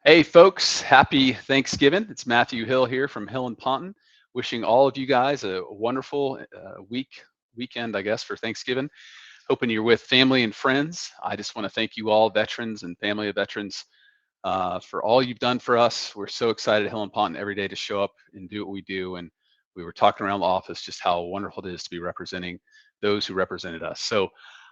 Hey folks, happy Thanksgiving. It's Matthew Hill here from Hill and Ponton. Wishing all of you guys a wonderful weekend, I guess, for Thanksgiving. Hoping you're with family and friends. I just want to thank you all, veterans and family of veterans, for all you've done for us. We're so excited at Hill and Ponton every day to show up and do what we do. And we were talking around the office just how wonderful it is to be representing those who represented us. So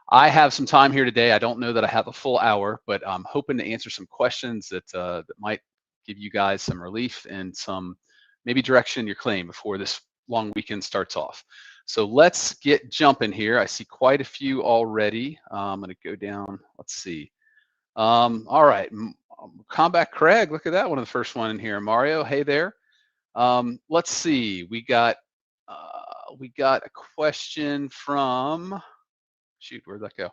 I have some time here today. I don't know that I have a full hour, but I'm hoping to answer some questions that might give you guys some relief and some maybe direction in your claim before this long weekend starts off. So let's get jumping here. I see quite a few already. I'm going to go down. Let's see. All right. Combat Craig, look at that one of the first one in here. Mario, hey there. Let's see. We got a question from, shoot, where'd that go?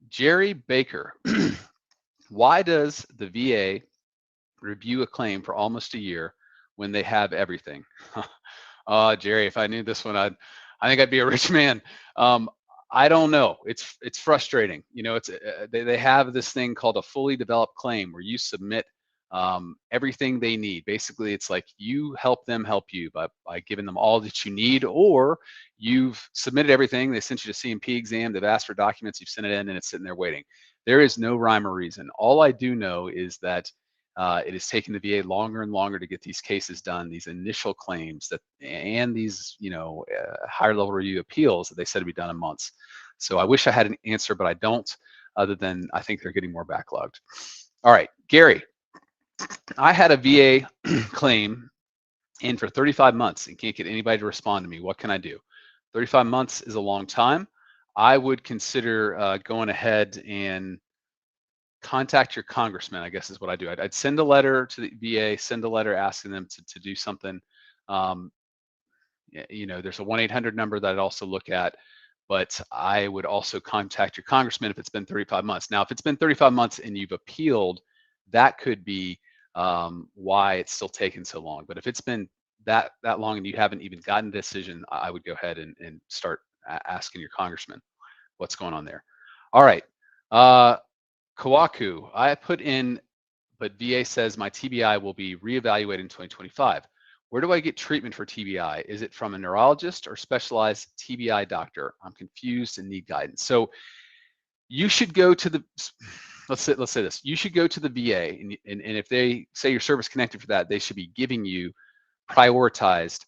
Jerry Baker. Why does the VA review a claim for almost a year when they have everything? Jerry, if I knew this one, I think I'd be a rich man. I don't know. It's frustrating. You know, they have this thing called a fully developed claim where you submit everything they need. Basically, it's like you help them help you by giving them all that you need, or you've submitted everything. They sent you to C&P exam. They've asked for documents. You've sent it in, and it's sitting there waiting. There is no rhyme or reason. All I do know is that it is taking the VA longer and longer to get these cases done, these initial claims and these, higher level review appeals that they said to be done in months. So I wish I had an answer, but I don't, other than I think they're getting more backlogged. All right, Gary, I had a VA claim in for 35 months and can't get anybody to respond to me. What can I do? 35 months is a long time. I would consider going ahead and contact your congressman, I guess is what I do. I'd send a letter to the VA, send a letter asking them to do something. There's a 1-800 number that I'd also look at, but I would also contact your congressman if it's been 35 months. Now, if it's been 35 months and you've appealed, that could be why it's still taking so long. But if it's been that long and you haven't even gotten a decision, I would go ahead and start asking your congressman what's going on there. All right. Kawaku, I put in, but VA says my TBI will be reevaluated in 2025. Where do I get treatment for TBI? Is it from a neurologist or specialized TBI doctor? I'm confused and need guidance. So you should go to the, let's say this, you should go to the VA and if they say you're service connected for that, they should be giving you prioritized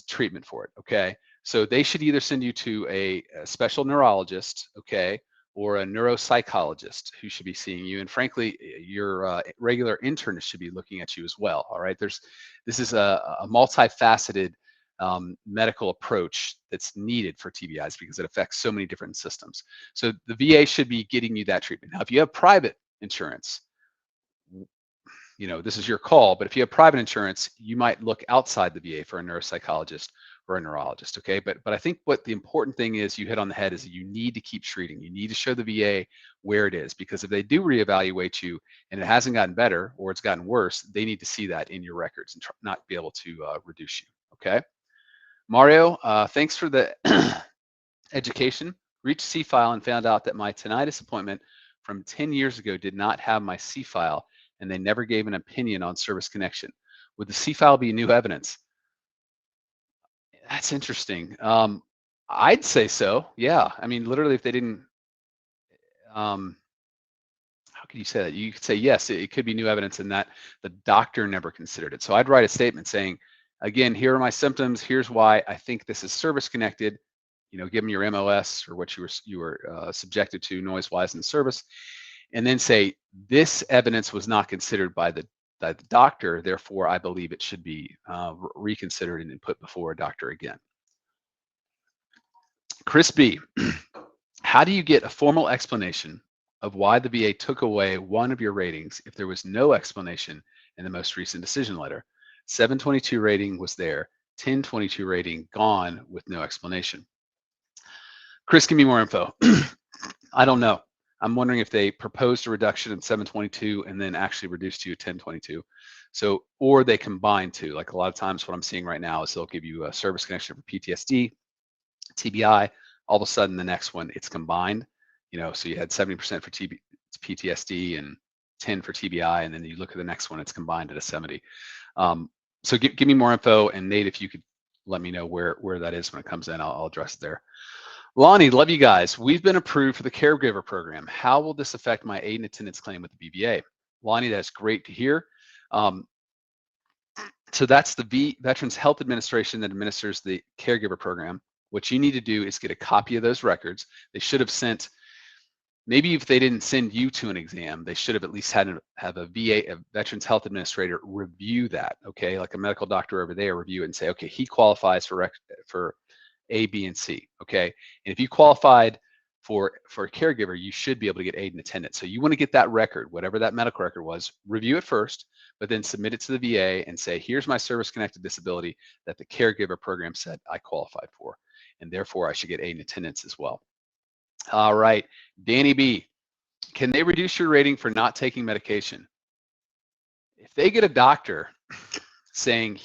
treatment for it, okay? So they should either send you to a special neurologist, okay, or a neuropsychologist who should be seeing you. And frankly, your regular internist should be looking at you as well, all right? This is a multifaceted medical approach that's needed for TBIs because it affects so many different systems. So the VA should be getting you that treatment. Now, if you have private insurance, this is your call, but if you have private insurance, you might look outside the VA for a neuropsychologist or a neurologist, okay? But I think what the important thing is, you hit on the head, is that you need to keep treating. You need to show the VA where it is, because if they do reevaluate you and it hasn't gotten better or it's gotten worse, they need to see that in your records and not be able to reduce you, okay? Mario, thanks for the education. Reached C-file and found out that my tinnitus appointment from 10 years ago did not have my C-file, and they never gave an opinion on service connection. Would the C-file be new evidence? That's interesting. I'd say so. Yeah. I mean, literally, if they didn't, how could you say that? You could say, yes, it could be new evidence and that the doctor never considered it. So I'd write a statement saying, again, here are my symptoms. Here's why I think this is service connected. Give them your MOS or what you were subjected to noise-wise in the service, and then say, this evidence was not considered by the doctor, therefore I believe it should be reconsidered and put before a doctor again. Chris B, how do you get a formal explanation of why the VA took away one of your ratings if there was no explanation in the most recent decision letter? 722 rating was there, 1022 rating gone with no explanation. Chris, give me more info. I don't know. I'm wondering if they proposed a reduction in 722 and then actually reduced to 1022. So, or they combine two. Like a lot of times what I'm seeing right now is they'll give you a service connection for PTSD, TBI, all of a sudden the next one it's combined. So you had 70% for PTSD and 10 for TBI, and then you look at the next one, it's combined at a 70. So give me more info, and Nate, if you could let me know where that is when it comes in, I'll address it there. Lonnie, love you guys. We've been approved for the caregiver program. How will this affect my aid and attendance claim with the BVA? Lonnie, that's great to hear. So that's the Veterans Health Administration that administers the caregiver program. What you need to do is get a copy of those records. They should have sent, maybe if they didn't send you to an exam, they should have at least have a VA, a Veterans Health Administrator, review that, okay? Like a medical doctor over there review it and say, okay, he qualifies for A, B, and C, okay? And if you qualified for a caregiver, you should be able to get aid and attendance. So you want to get that record, whatever that medical record was, review it first, but then submit it to the VA and say, here's my service-connected disability that the caregiver program said I qualified for, and therefore I should get aid and attendance as well. All right, Danny B, can they reduce your rating for not taking medication? If they get a doctor saying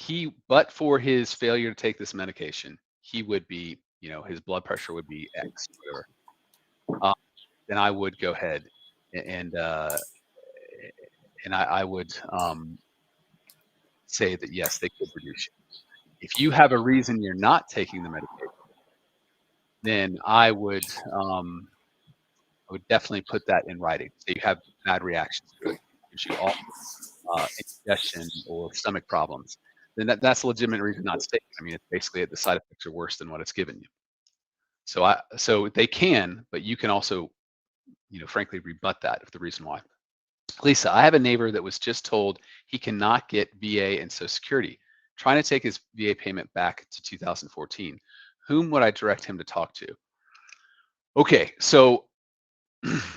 but for his failure to take this medication, he would be, his blood pressure would be X, whatever, then I would go ahead and I would say that yes, they could reduce you. If you have a reason you're not taking the medication, then I would definitely put that in writing. So you have bad reactions to it, gives you all indigestion or stomach problems, then that's a legitimate reason not to take it. I mean, it's basically the side effects are worse than what it's given you. So they can, but you can also, frankly, rebut that if the reason why. Lisa, I have a neighbor that was just told he cannot get VA and Social Security, trying to take his VA payment back to 2014. Whom would I direct him to talk to? Okay, so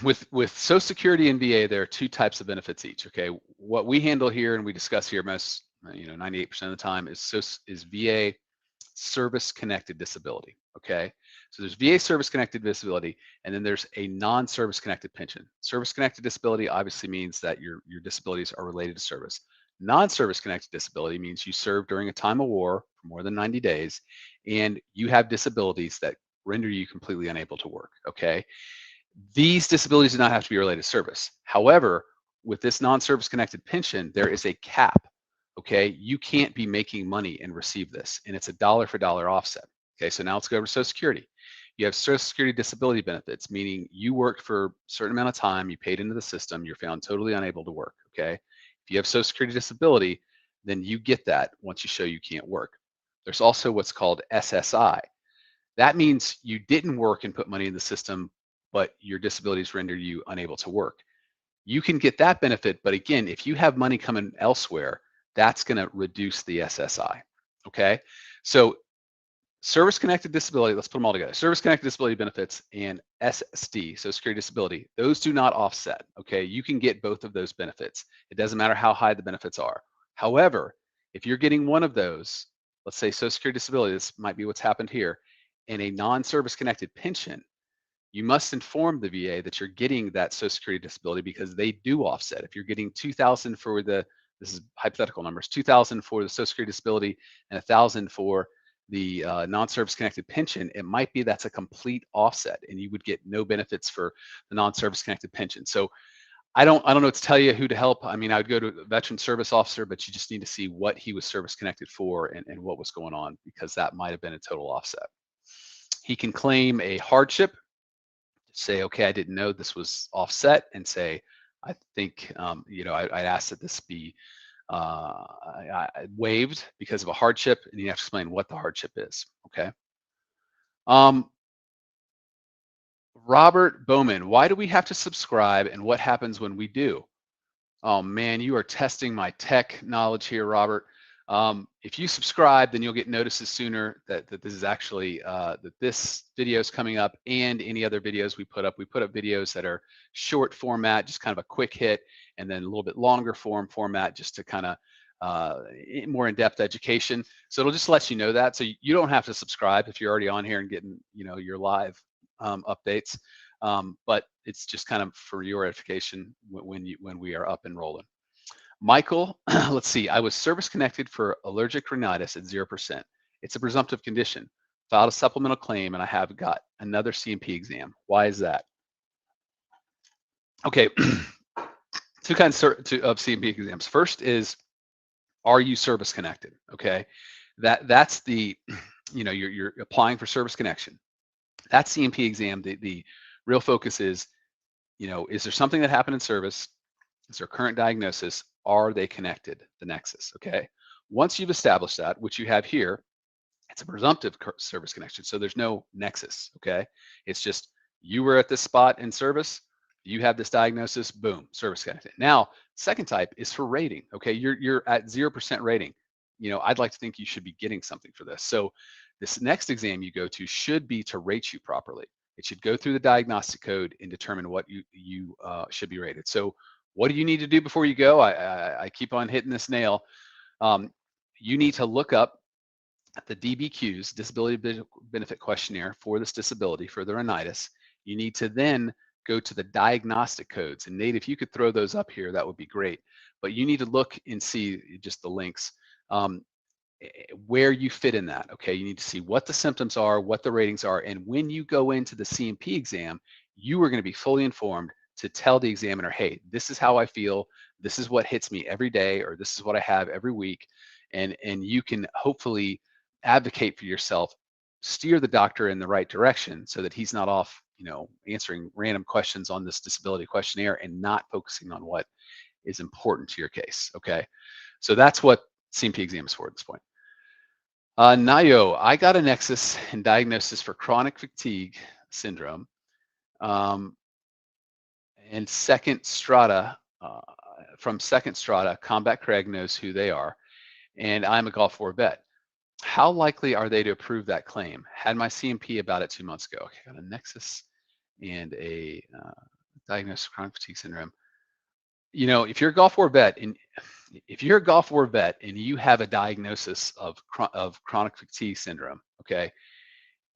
with Social Security and VA, there are two types of benefits each. Okay, what we handle here and we discuss here most, 98% of the time is VA service-connected disability. Okay, so there's VA service-connected disability, and then there's a non-service-connected pension. Service-connected disability obviously means that your disabilities are related to service. Non-service-connected disability means you served during a time of war for more than 90 days, and you have disabilities that render you completely unable to work. Okay, these disabilities do not have to be related to service. However, with this non-service connected pension, there is a cap. Okay, you can't be making money and receive this, and it's a dollar for dollar offset. Okay, so now let's go over to Social Security. You have Social Security disability benefits, meaning you worked for a certain amount of time, you paid into the system, you're found totally unable to work. Okay, if you have Social Security disability, then you get that once you show you can't work. There's also what's called SSI. That means you didn't work and put money in the system, but your disabilities render you unable to work. You can get that benefit, but again, if you have money coming elsewhere, that's going to reduce the SSI. Okay, so service-connected disability, let's put them all together. Service-connected disability benefits and SSD, Social Security disability, those do not offset. Okay, you can get both of those benefits. It doesn't matter how high the benefits are. However, if you're getting one of those, let's say Social Security disability, this might be what's happened here, in a non-service connected pension, you must inform the VA that you're getting that Social Security disability because they do offset. If you're getting $2,000 for this is hypothetical numbers, $2,000 for the Social Security disability and $1,000 for the non-service connected pension, it might be that's a complete offset and you would get no benefits for the non-service connected pension. So I don't know what to tell you who to help. I mean, I would go to a veteran service officer, but you just need to see what he was service connected for and what was going on, because that might have been a total offset. He can claim a hardship, say, okay, I didn't know this was offset, and say, I think, I'd ask that this be waived because of a hardship, and you have to explain what the hardship is. Okay. Robert Bowman, why do we have to subscribe, and what happens when we do? Oh man, you are testing my tech knowledge here, Robert. If you subscribe, then you'll get notices sooner that this is actually that this video is coming up, and any other videos we put up. We put up videos that are short format, just kind of a quick hit, and then a little bit longer format, just to kind of more in-depth education. So it'll just let you know that. So you don't have to subscribe if you're already on here and getting your live updates. But it's just kind of for your edification when we are up and rolling. Michael, let's see. I was service connected for allergic rhinitis at 0%. It's a presumptive condition. Filed a supplemental claim, and I have got another CMP exam. Why is that? Okay. two kinds of CMP exams. First is, are you service connected? Okay, that's the, you're applying for service connection. That CMP exam, the real focus is, is there something that happened in service? Is there current diagnosis? Are they connected? The nexus. Okay. Once you've established that, which you have here, it's a presumptive service connection. So there's no nexus. Okay. It's just, you were at this spot in service, you have this diagnosis, boom, service connected. Now, second type is for rating. Okay. You're at 0% rating. I'd like to think you should be getting something for this. So this next exam you go to should be to rate you properly. It should go through the diagnostic code and determine what you should be rated. So what do you need to do before you go? I keep on hitting this nail. You need to look up the DBQs, Disability Benefit Questionnaire, for this disability, for the rhinitis. You need to then go to the diagnostic codes. And Nate, if you could throw those up here, that would be great. But you need to look and see just the links, where you fit in that. Okay, you need to see what the symptoms are, what the ratings are, and when you go into the CMP exam, you are going to be fully informed to tell the examiner, hey, this is how I feel, this is what hits me every day, or this is what I have every week. And you can hopefully advocate for yourself, steer the doctor in the right direction so that he's not off, answering random questions on this disability questionnaire and not focusing on what is important to your case. Okay, so that's what CMP exam is for at this point. Nayo, I got a nexus and diagnosis for chronic fatigue syndrome. And second strata, from second strata, Combat Craig knows who they are, and I'm a Gulf War vet. How likely are they to approve that claim? Had my CMP about it 2 months ago. Okay, got a nexus and a diagnosis of chronic fatigue syndrome. If you're a Gulf War vet, and you have a diagnosis of chronic fatigue syndrome, okay,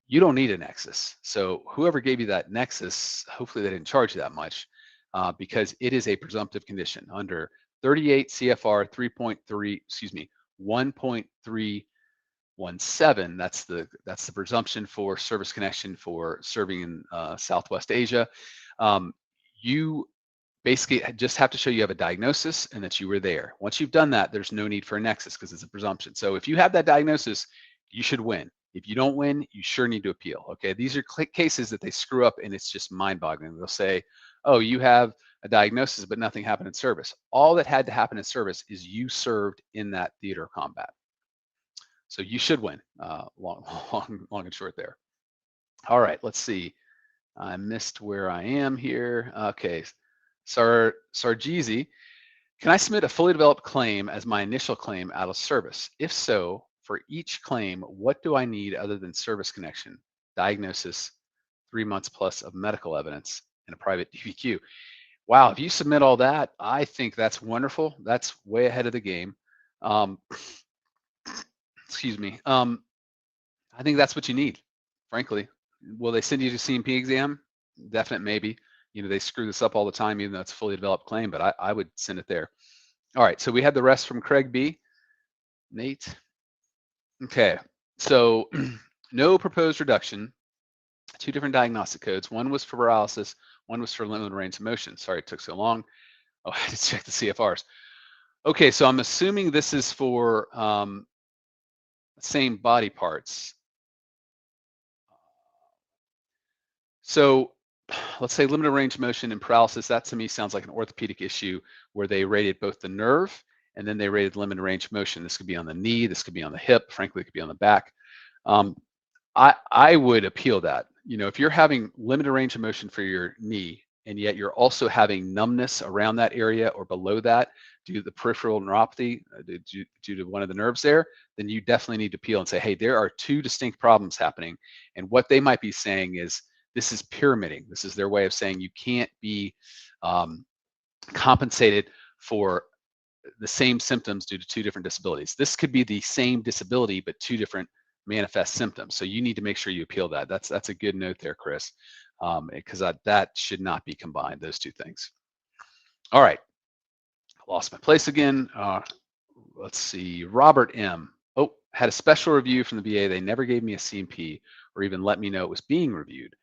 you don't need a nexus. So whoever gave you that nexus, hopefully they didn't charge you that much, because it is a presumptive condition under 38 CFR 1.317. That's the presumption for service connection for serving in Southwest Asia. You basically just have to show you have a diagnosis and that you were there. Once you've done that, there's no need for a nexus because it's a presumption. So if you have that diagnosis, you should win. If you don't win, you sure need to appeal. Okay, these are cases that they screw up and it's just mind-boggling. They'll say, oh, you have a diagnosis, but nothing happened in service. All that had to happen in service is you served in that theater of combat. So you should win, long and short there. All right, let's see. I missed where I am here. Okay, Sarjeezy, can I submit a fully developed claim as my initial claim out of service? If so, for each claim, what do I need other than service connection, diagnosis, 3 months plus of medical evidence, and a private DBQ? Wow, if you submit all that, I think that's wonderful. That's way ahead of the game. Excuse me. I think that's what you need, frankly. Will they send you to CMP exam? Definite maybe. They screw this up all the time, even though it's a fully developed claim, but I would send it there. All right, so we had the rest from Craig B. Nate. Okay, so no proposed reduction, 2 different diagnostic codes. One was for paralysis, one was for limited range of motion. Sorry it took so long. Oh, I had to check the CFRs. Okay, so I'm assuming this is for same body parts. So let's say limited range of motion and paralysis, that to me sounds like an orthopedic issue where they rated both the nerve and then they rated limited range of motion. This could be on the knee, this could be on the hip, frankly, it could be on the back. I would appeal that. If you're having limited range of motion for your knee and yet you're also having numbness around that area or below that due to the peripheral neuropathy, due to one of the nerves there, then you definitely need to appeal and say, hey, there are 2 distinct problems happening. And what they might be saying is, this is pyramiding. This is their way of saying you can't be compensated for the same symptoms due to 2 different disabilities. This could be the same disability, but 2 different manifest symptoms. So you need to make sure you appeal that. That's a good note there, Chris, because that should not be combined, those 2 things. All right, I lost my place again. Let's see, Robert M. Oh, had a special review from the VA. They never gave me a CMP or even let me know it was being reviewed.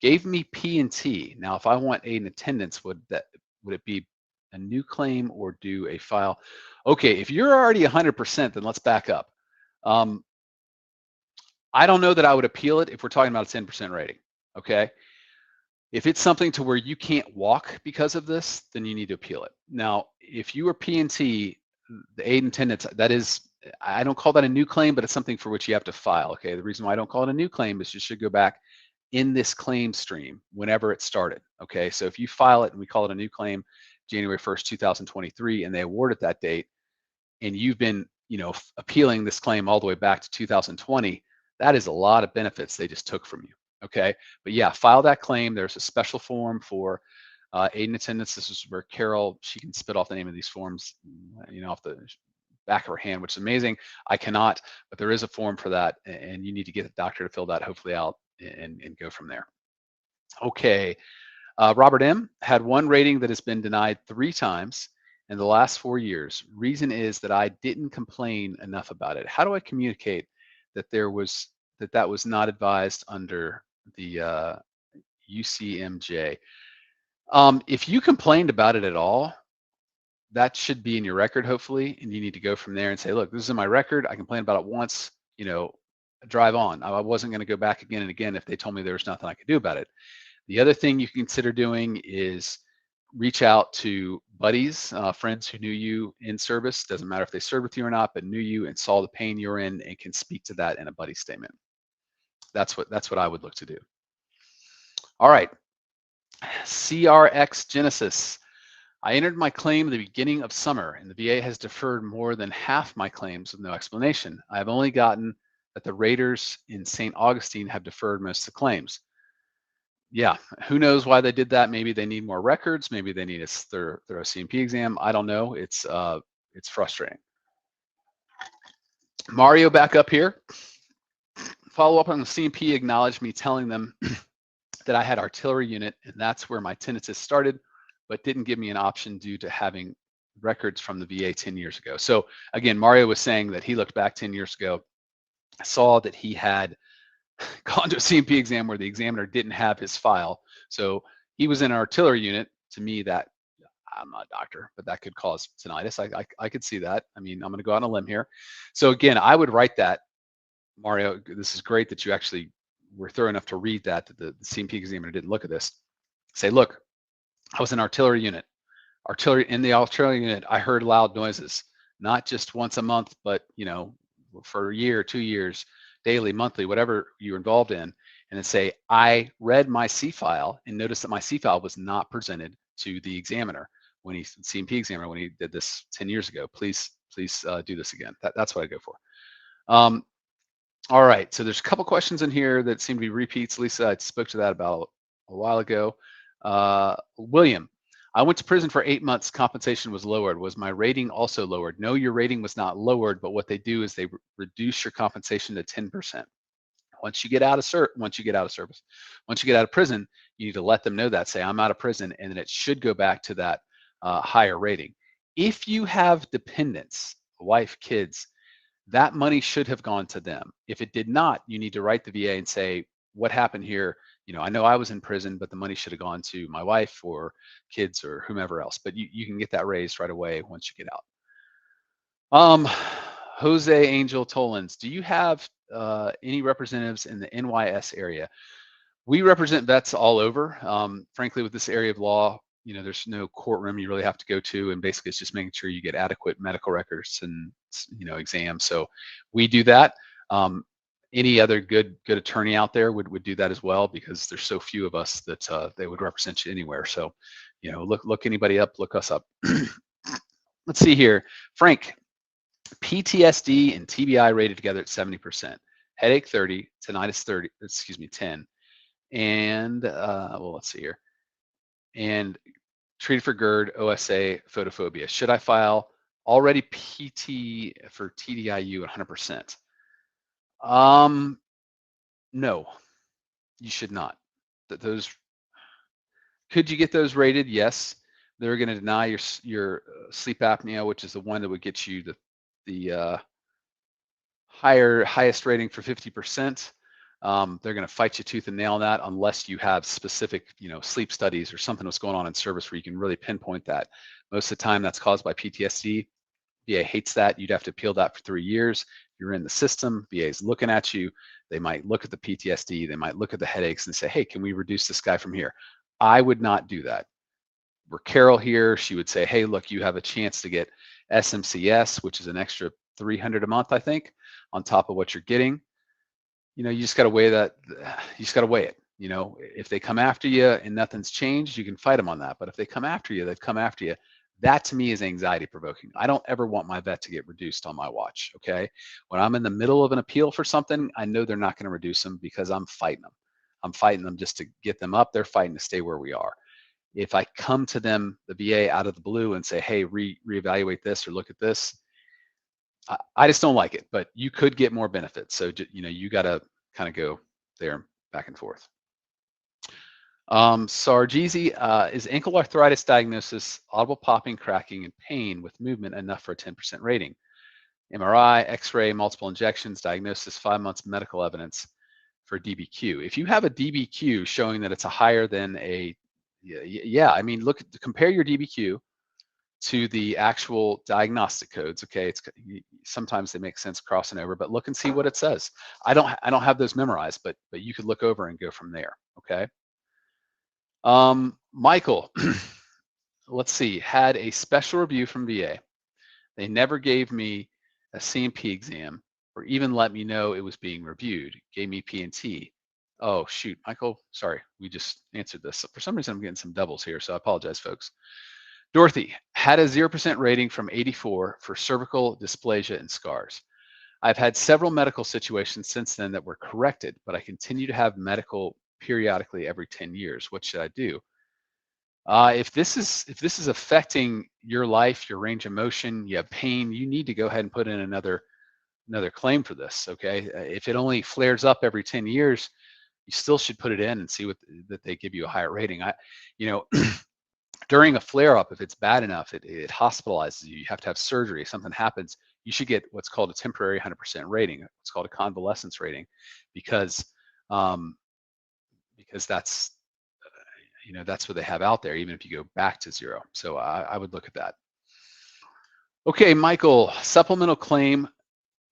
Gave me P and T. Now, if I want aid in attendance, would it be a new claim or do a file? Okay, if you're already 100%, then let's back up. I don't know that I would appeal it if we're talking about a 10% rating, okay? If it's something to where you can't walk because of this, then you need to appeal it. Now, if you are P&T, the aid and attendance, that is, I don't call that a new claim, but it's something for which you have to file, okay? The reason why I don't call it a new claim is you should go back in this claim stream whenever it started, okay? So if you file it and we call it a new claim, January 1st, 2023, and they award it that date, and you've been, appealing this claim all the way back to 2020, that is a lot of benefits they just took from you, okay? But yeah, file that claim. There's a special form for aid and attendance. This is where Carol, she can spit off the name of these forms, off the back of her hand, which is amazing. I cannot, but there is a form for that, and you need to get the doctor to fill that hopefully out and go from there. Okay, Robert M. had one rating that has been denied 3 times in the last 4 years. Reason is that I didn't complain enough about it. How do I communicate that that was not advised under the UCMJ? If you complained about it at all, that should be in your record, hopefully, and you need to go from there and say, look, this is in my record. I complained about it once, drive on. I wasn't going to go back again and again if they told me there was nothing I could do about it. The other thing you can consider doing is reach out to buddies, friends who knew you in service. Doesn't matter if they served with you or not, but knew you and saw the pain you're in and can speak to that in a buddy statement. That's what I would look to do. All right, CRX Genesis. I entered my claim at the beginning of summer, and the VA has deferred more than half my claims with no explanation. I have only gotten that the raters in St. Augustine have deferred most of the claims. Yeah, who knows why they did that? Maybe they need more records. Maybe they need a thorough CMP exam. I don't know. It's frustrating. Mario, back up here. Follow up on the CMP acknowledged me telling them that I had artillery unit, and that's where my tinnitus started, but didn't give me an option due to having records from the VA 10 years ago. So again, Mario was saying that he looked back 10 years ago, saw that he had gone to a CMP exam where the examiner didn't have his file. So he was in an artillery unit. To me, that, I'm not a doctor, but that could cause tinnitus. I could see that. I mean, I'm going to go out on a limb here. So again, I would write that, Mario. This is great that you actually were thorough enough to read that the CMP examiner didn't look at this. Say, look, I was in artillery unit. In the artillery unit, I heard loud noises, not just once a month, but for a year, 2 years, daily, monthly, whatever you're involved in, and then say, I read my C file and noticed that my C file was not presented to the examiner CMP examiner when he did this 10 years ago. Please do this again. That's what I go for. All right, so there's a couple questions in here that seem to be repeats. Lisa, I spoke to that about a while ago. William, I went to prison for 8 months. Compensation was lowered. Was my rating also lowered? No, your rating was not lowered, but what they do is they reduce your compensation to 10%. Once you get out of prison, you need to let them know that. Say, I'm out of prison, and then it should go back to that higher rating. If you have dependents, wife, kids, that money should have gone to them. If it did not, you need to write the VA and say, what happened here? I know I was in prison, but the money should have gone to my wife or kids or whomever else. But you can get that raised right away once you get out. Jose Angel Tollins, do you have any representatives in the NYS area? We represent vets all over. Frankly, with this area of law, there's no courtroom you really have to go to, and basically it's just making sure you get adequate medical records and exams. So we do that. Any other good attorney out there would do that as well, because there's so few of us that they would represent you anywhere. So look anybody up, look us up. Let's see here, Frank. PTSD and TBI rated together at 70%, headache 30, tinnitus 10, and let's see here, and treated for GERD, OSA, photophobia. Should I file already PT for TDIU at 100%? No, you should not. Those, could you get those rated? Yes. They're going to deny your sleep apnea, which is the one that would get you the highest rating for 50%. They're going to fight you tooth and nail on that unless you have specific, sleep studies or something that's going on in service where you can really pinpoint that. Most of the time that's caused by PTSD. VA hates that. You'd have to appeal that for 3 years. You're in the system. VA is looking at you. They might look at the PTSD. They might look at the headaches and say, hey, can we reduce this guy from here? I would not do that. Were Carol here, she would say, hey, look, you have a chance to get SMCS, which is an extra $300 a month, I think, on top of what you're getting. You just got to weigh that. You just got to weigh it. If they come after you and nothing's changed, you can fight them on that. But if they come after you, they've come after you. That to me is anxiety provoking. I don't ever want my vet to get reduced on my watch. Okay. When I'm in the middle of an appeal for something, I know they're not going to reduce them because I'm fighting them. I'm fighting them just to get them up. They're fighting to stay where we are. If I come to them, the VA, out of the blue and say, hey, reevaluate this or look at this, I just don't like it, but you could get more benefits. So, you got to kind of go there back and forth. Sarjeezy, is ankle arthritis diagnosis, audible popping, cracking, and pain with movement enough for a 10% rating? MRI, X-ray, multiple injections, diagnosis, 5 months medical evidence for DBQ. If you have a DBQ showing that it's a higher than a, I mean, compare your DBQ to the actual diagnostic codes. Okay, sometimes they make sense crossing over, but look and see what it says. I don't have those memorized, but you could look over and go from there. Okay. Michael, let's see, had a special review from VA. They never gave me a C&P exam or even let me know it was being reviewed. Gave me P&T. Oh shoot, Michael, sorry, we just answered this. For some reason I'm getting some doubles here, so I apologize, folks. Dorothy, had a 0% rating from 84 for cervical dysplasia and scars. I've had several medical situations since then that were corrected, but I continue to have medical periodically every 10 years. What should I do? If this is affecting your life, your range of motion, you have pain, you need to go ahead and put in another claim for this. Okay, if it only flares up every 10 years, you still should put it in and see that they give you a higher rating. During a flare-up, if it's bad enough, it hospitalizes you. You have to have surgery. If something happens, you should get what's called a temporary 100% rating. It's called a convalescence rating, because that's that's what they have out there, even if you go back to 0. So I would look at that. Okay, Michael, supplemental claim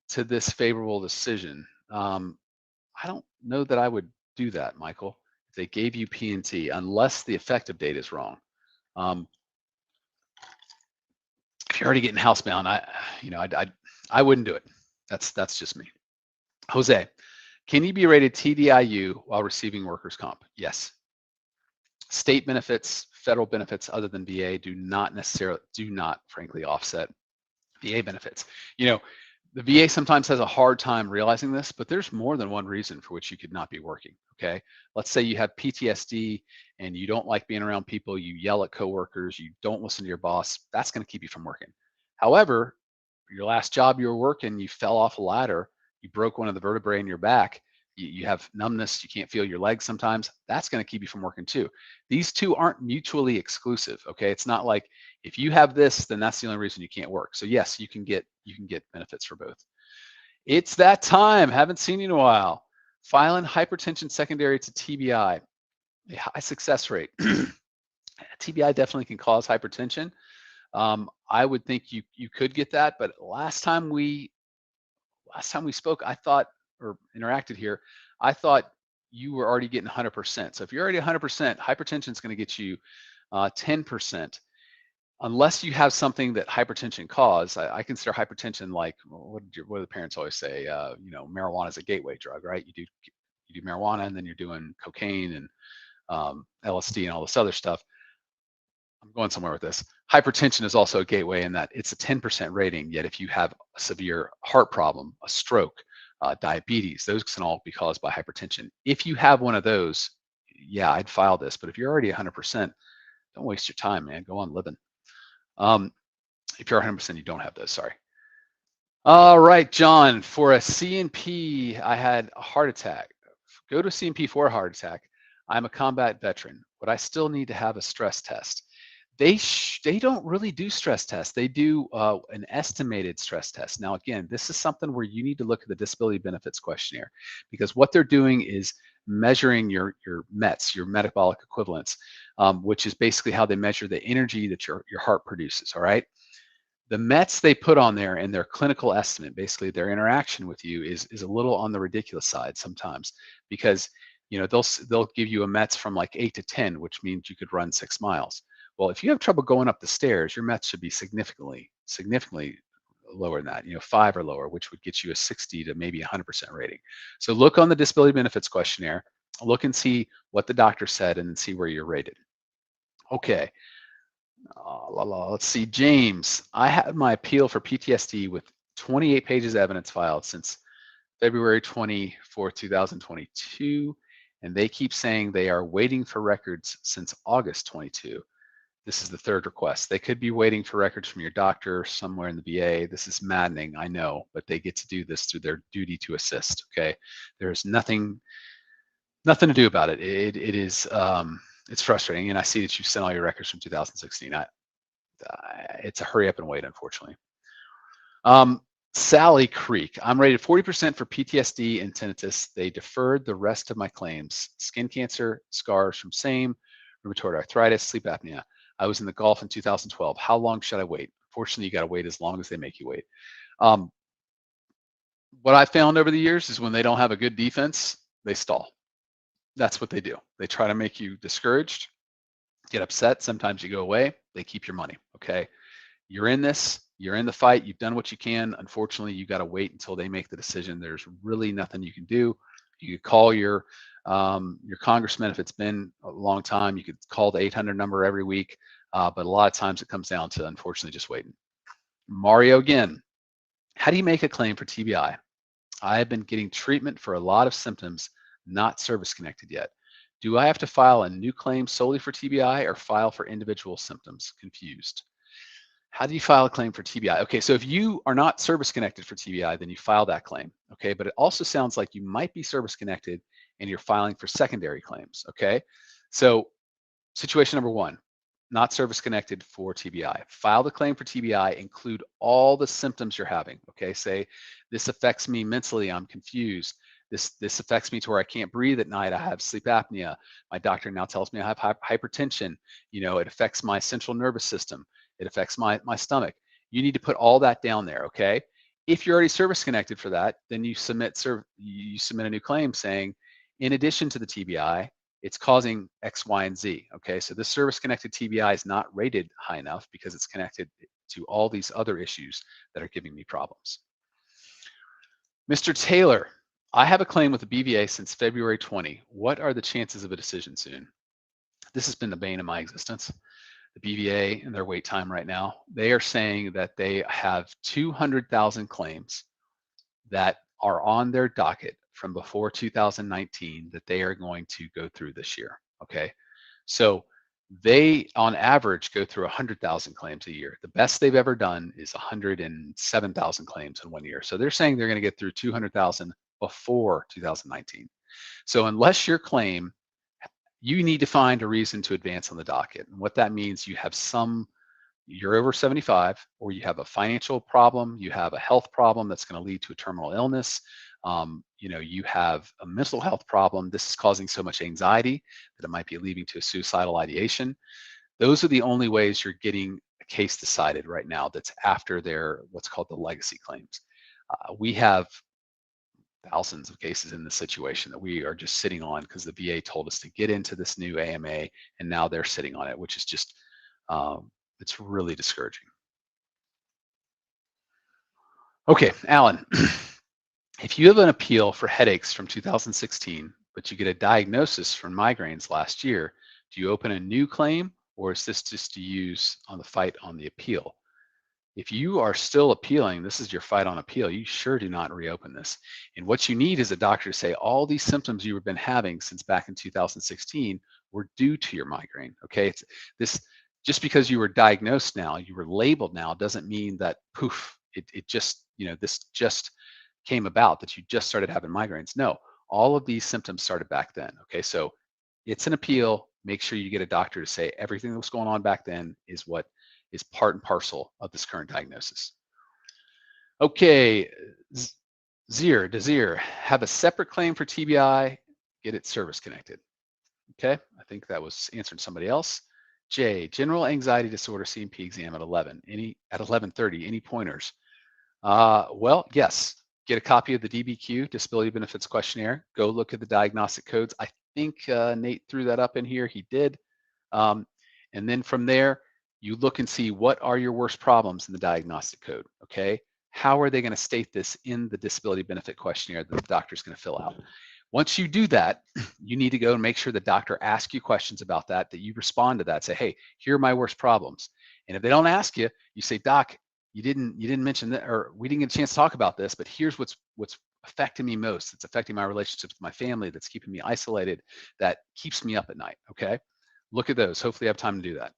to this favorable decision. I don't know that I would do that, Michael. If they gave you P&T, unless the effective date is wrong. If you're already getting housebound, I wouldn't do it. That's just me. Jose, can you be rated TDIU while receiving workers' comp? Yes. State benefits, federal benefits other than VA do not frankly offset VA benefits. The VA sometimes has a hard time realizing this, but there's more than one reason for which you could not be working. Okay, let's say you have PTSD and you don't like being around people, you yell at coworkers, you don't listen to your boss. That's going to keep you from working. However, your last job you were working, you fell off a ladder, you broke one of the vertebrae in your back, you have numbness, you can't feel your legs sometimes. That's going to keep you from working too. These two aren't mutually exclusive. Okay, it's not like if you have this, then that's the only reason you can't work. So yes, you can get benefits for both. It's that time. Haven't seen you in a while. Filing hypertension secondary to TBI, a high success rate. TBI definitely can cause hypertension. I would think you could get that, but last time we spoke, I thought, or interacted here, I thought you were already getting 100%. So if you're already 100%, hypertension is going to get you 10%. Unless you have something that hypertension cause. I consider hypertension like, what do the parents always say? Marijuana is a gateway drug, right? You do marijuana, and then you're doing cocaine and LSD and all this other stuff. I'm going somewhere with this. Hypertension is also a gateway in that it's a 10% rating. Yet if you have a severe heart problem, a stroke, diabetes, those can all be caused by hypertension. If you have one of those, yeah, I'd file this. But if you're already 100%, don't waste your time, man. Go on living. If you're 100%, you don't have those. Sorry. All right, John. For a C&P, I had a heart attack. Go to C&P for a heart attack. I'm a combat veteran. Would I still need to have a stress test? They don't really do stress tests. They do an estimated stress test. Now, again, this is something where you need to look at the disability benefits questionnaire, because what they're doing is measuring your METs, your metabolic equivalents, which is basically how they measure the energy that your heart produces. All right. The METs they put on there and their clinical estimate, basically their interaction with you, is a little on the ridiculous side sometimes, because they'll give you a METs from like 8 to 10, which means you could run 6 miles. Well, if you have trouble going up the stairs, your METs should be significantly lower than that, 5 or lower, which would get you a 60 to maybe 100% rating. So look on the disability benefits questionnaire, look and see what the doctor said, and then see where you're rated. Okay. Let's see, James. I had my appeal for PTSD with 28 pages of evidence filed since February 24, 2022, and they keep saying they are waiting for records since August 22. This is the third request. They could be waiting for records from your doctor somewhere in the VA. This is maddening, I know, but they get to do this through their duty to assist. Okay, there's nothing to do about it. It is it's frustrating, and I see that you sent all your records from 2016. It's a hurry up and wait, unfortunately. Sally Creek, I'm rated 40% for PTSD and tinnitus. They deferred the rest of my claims: skin cancer, scars from same, rheumatoid arthritis, sleep apnea. I was in the Gulf in 2012. How long should I wait? Fortunately, you got to wait as long as they make you wait. What I found over the years is when they don't have a good defense, they stall. That's what they do. They try to make you discouraged, get upset. Sometimes you go away. They keep your money. Okay. You're in this, you're in the fight. You've done what you can. Unfortunately, you got to wait until they make the decision. There's really nothing you can do. You could call your congressman if it's been a long time. You could call the 800 number every week. But a lot of times it comes down to, unfortunately, just waiting. Mario again. How do you make a claim for TBI? I have been getting treatment for a lot of symptoms, not service connected yet. Do I have to file a new claim solely for TBI or file for individual symptoms? Confused. How do you file a claim for TBI? Okay, so if you are not service connected for TBI, then you file that claim. Okay, but it also sounds like you might be service connected and you're filing for secondary claims. Okay, so situation number one, not service connected for TBI. File the claim for TBI, include all the symptoms you're having. Okay, say this affects me mentally, I'm confused. This affects me to where I can't breathe at night. I have sleep apnea. My doctor now tells me I have hypertension. It affects my central nervous system. It affects my stomach. You need to put all that down there, okay? If you're already service connected for that, then you submit a new claim saying, in addition to the TBI, it's causing X, Y, and Z, okay? So this service connected TBI is not rated high enough because it's connected to all these other issues that are giving me problems. Mr. Taylor, I have a claim with the BVA since February 20. What are the chances of a decision soon? This has been the bane of my existence. The BVA and their wait time right now, they are saying that they have 200,000 claims that are on their docket from before 2019 that they are going to go through this year. Okay, so they on average go through 100,000 claims a year. The best they've ever done is 107,000 claims in 1 year. So they're saying they're going to get through 200,000 before 2019. So unless your claim, you need to find a reason to advance on the docket. And what that means, you're over 75, or you have a financial problem, you have a health problem that's going to lead to a terminal illness, you have a mental health problem. This is causing so much anxiety that it might be leading to a suicidal ideation. Those are the only ways you're getting a case decided right now that's after their what's called the legacy claims. We have thousands of cases in this situation that we are just sitting on because the VA told us to get into this new AMA, and now they're sitting on it, which is just, it's really discouraging. Okay, Alan, if you have an appeal for headaches from 2016, but you get a diagnosis for migraines last year, do you open a new claim, or is this just to use on the fight on the appeal? If you are still appealing, this is your fight on appeal, you sure do not reopen this. And what you need is a doctor to say all these symptoms you've been having since back in 2016 were due to your migraine. Okay, it's this, just because you were diagnosed now, you were labeled now, doesn't mean that poof, it just, this just came about, that you just started having migraines. No, all of these symptoms started back then. Okay, so it's an appeal, make sure you get a doctor to say everything that was going on back then is what is part and parcel of this current diagnosis. Okay, Desir, have a separate claim for TBI, get it service connected. Okay, I think that was answering somebody else. J, general anxiety disorder CMP exam at 11:30. Any pointers? Well, yes. Get a copy of the DBQ, Disability Benefits Questionnaire. Go look at the diagnostic codes. I think Nate threw that up in here. He did. And then from there, you look and see what are your worst problems in the diagnostic code. Okay. How are they going to state this in the disability benefit questionnaire that the doctor's going to fill out? Once you do that, you need to go and make sure the doctor asks you questions about that, that you respond to that. Say, hey, here are my worst problems. And if they don't ask you, you say, doc, you didn't mention that, or we didn't get a chance to talk about this, but here's what's affecting me most. It's affecting my relationships with my family. That's keeping me isolated. That keeps me up at night. Okay. Look at those. Hopefully you have time to do that.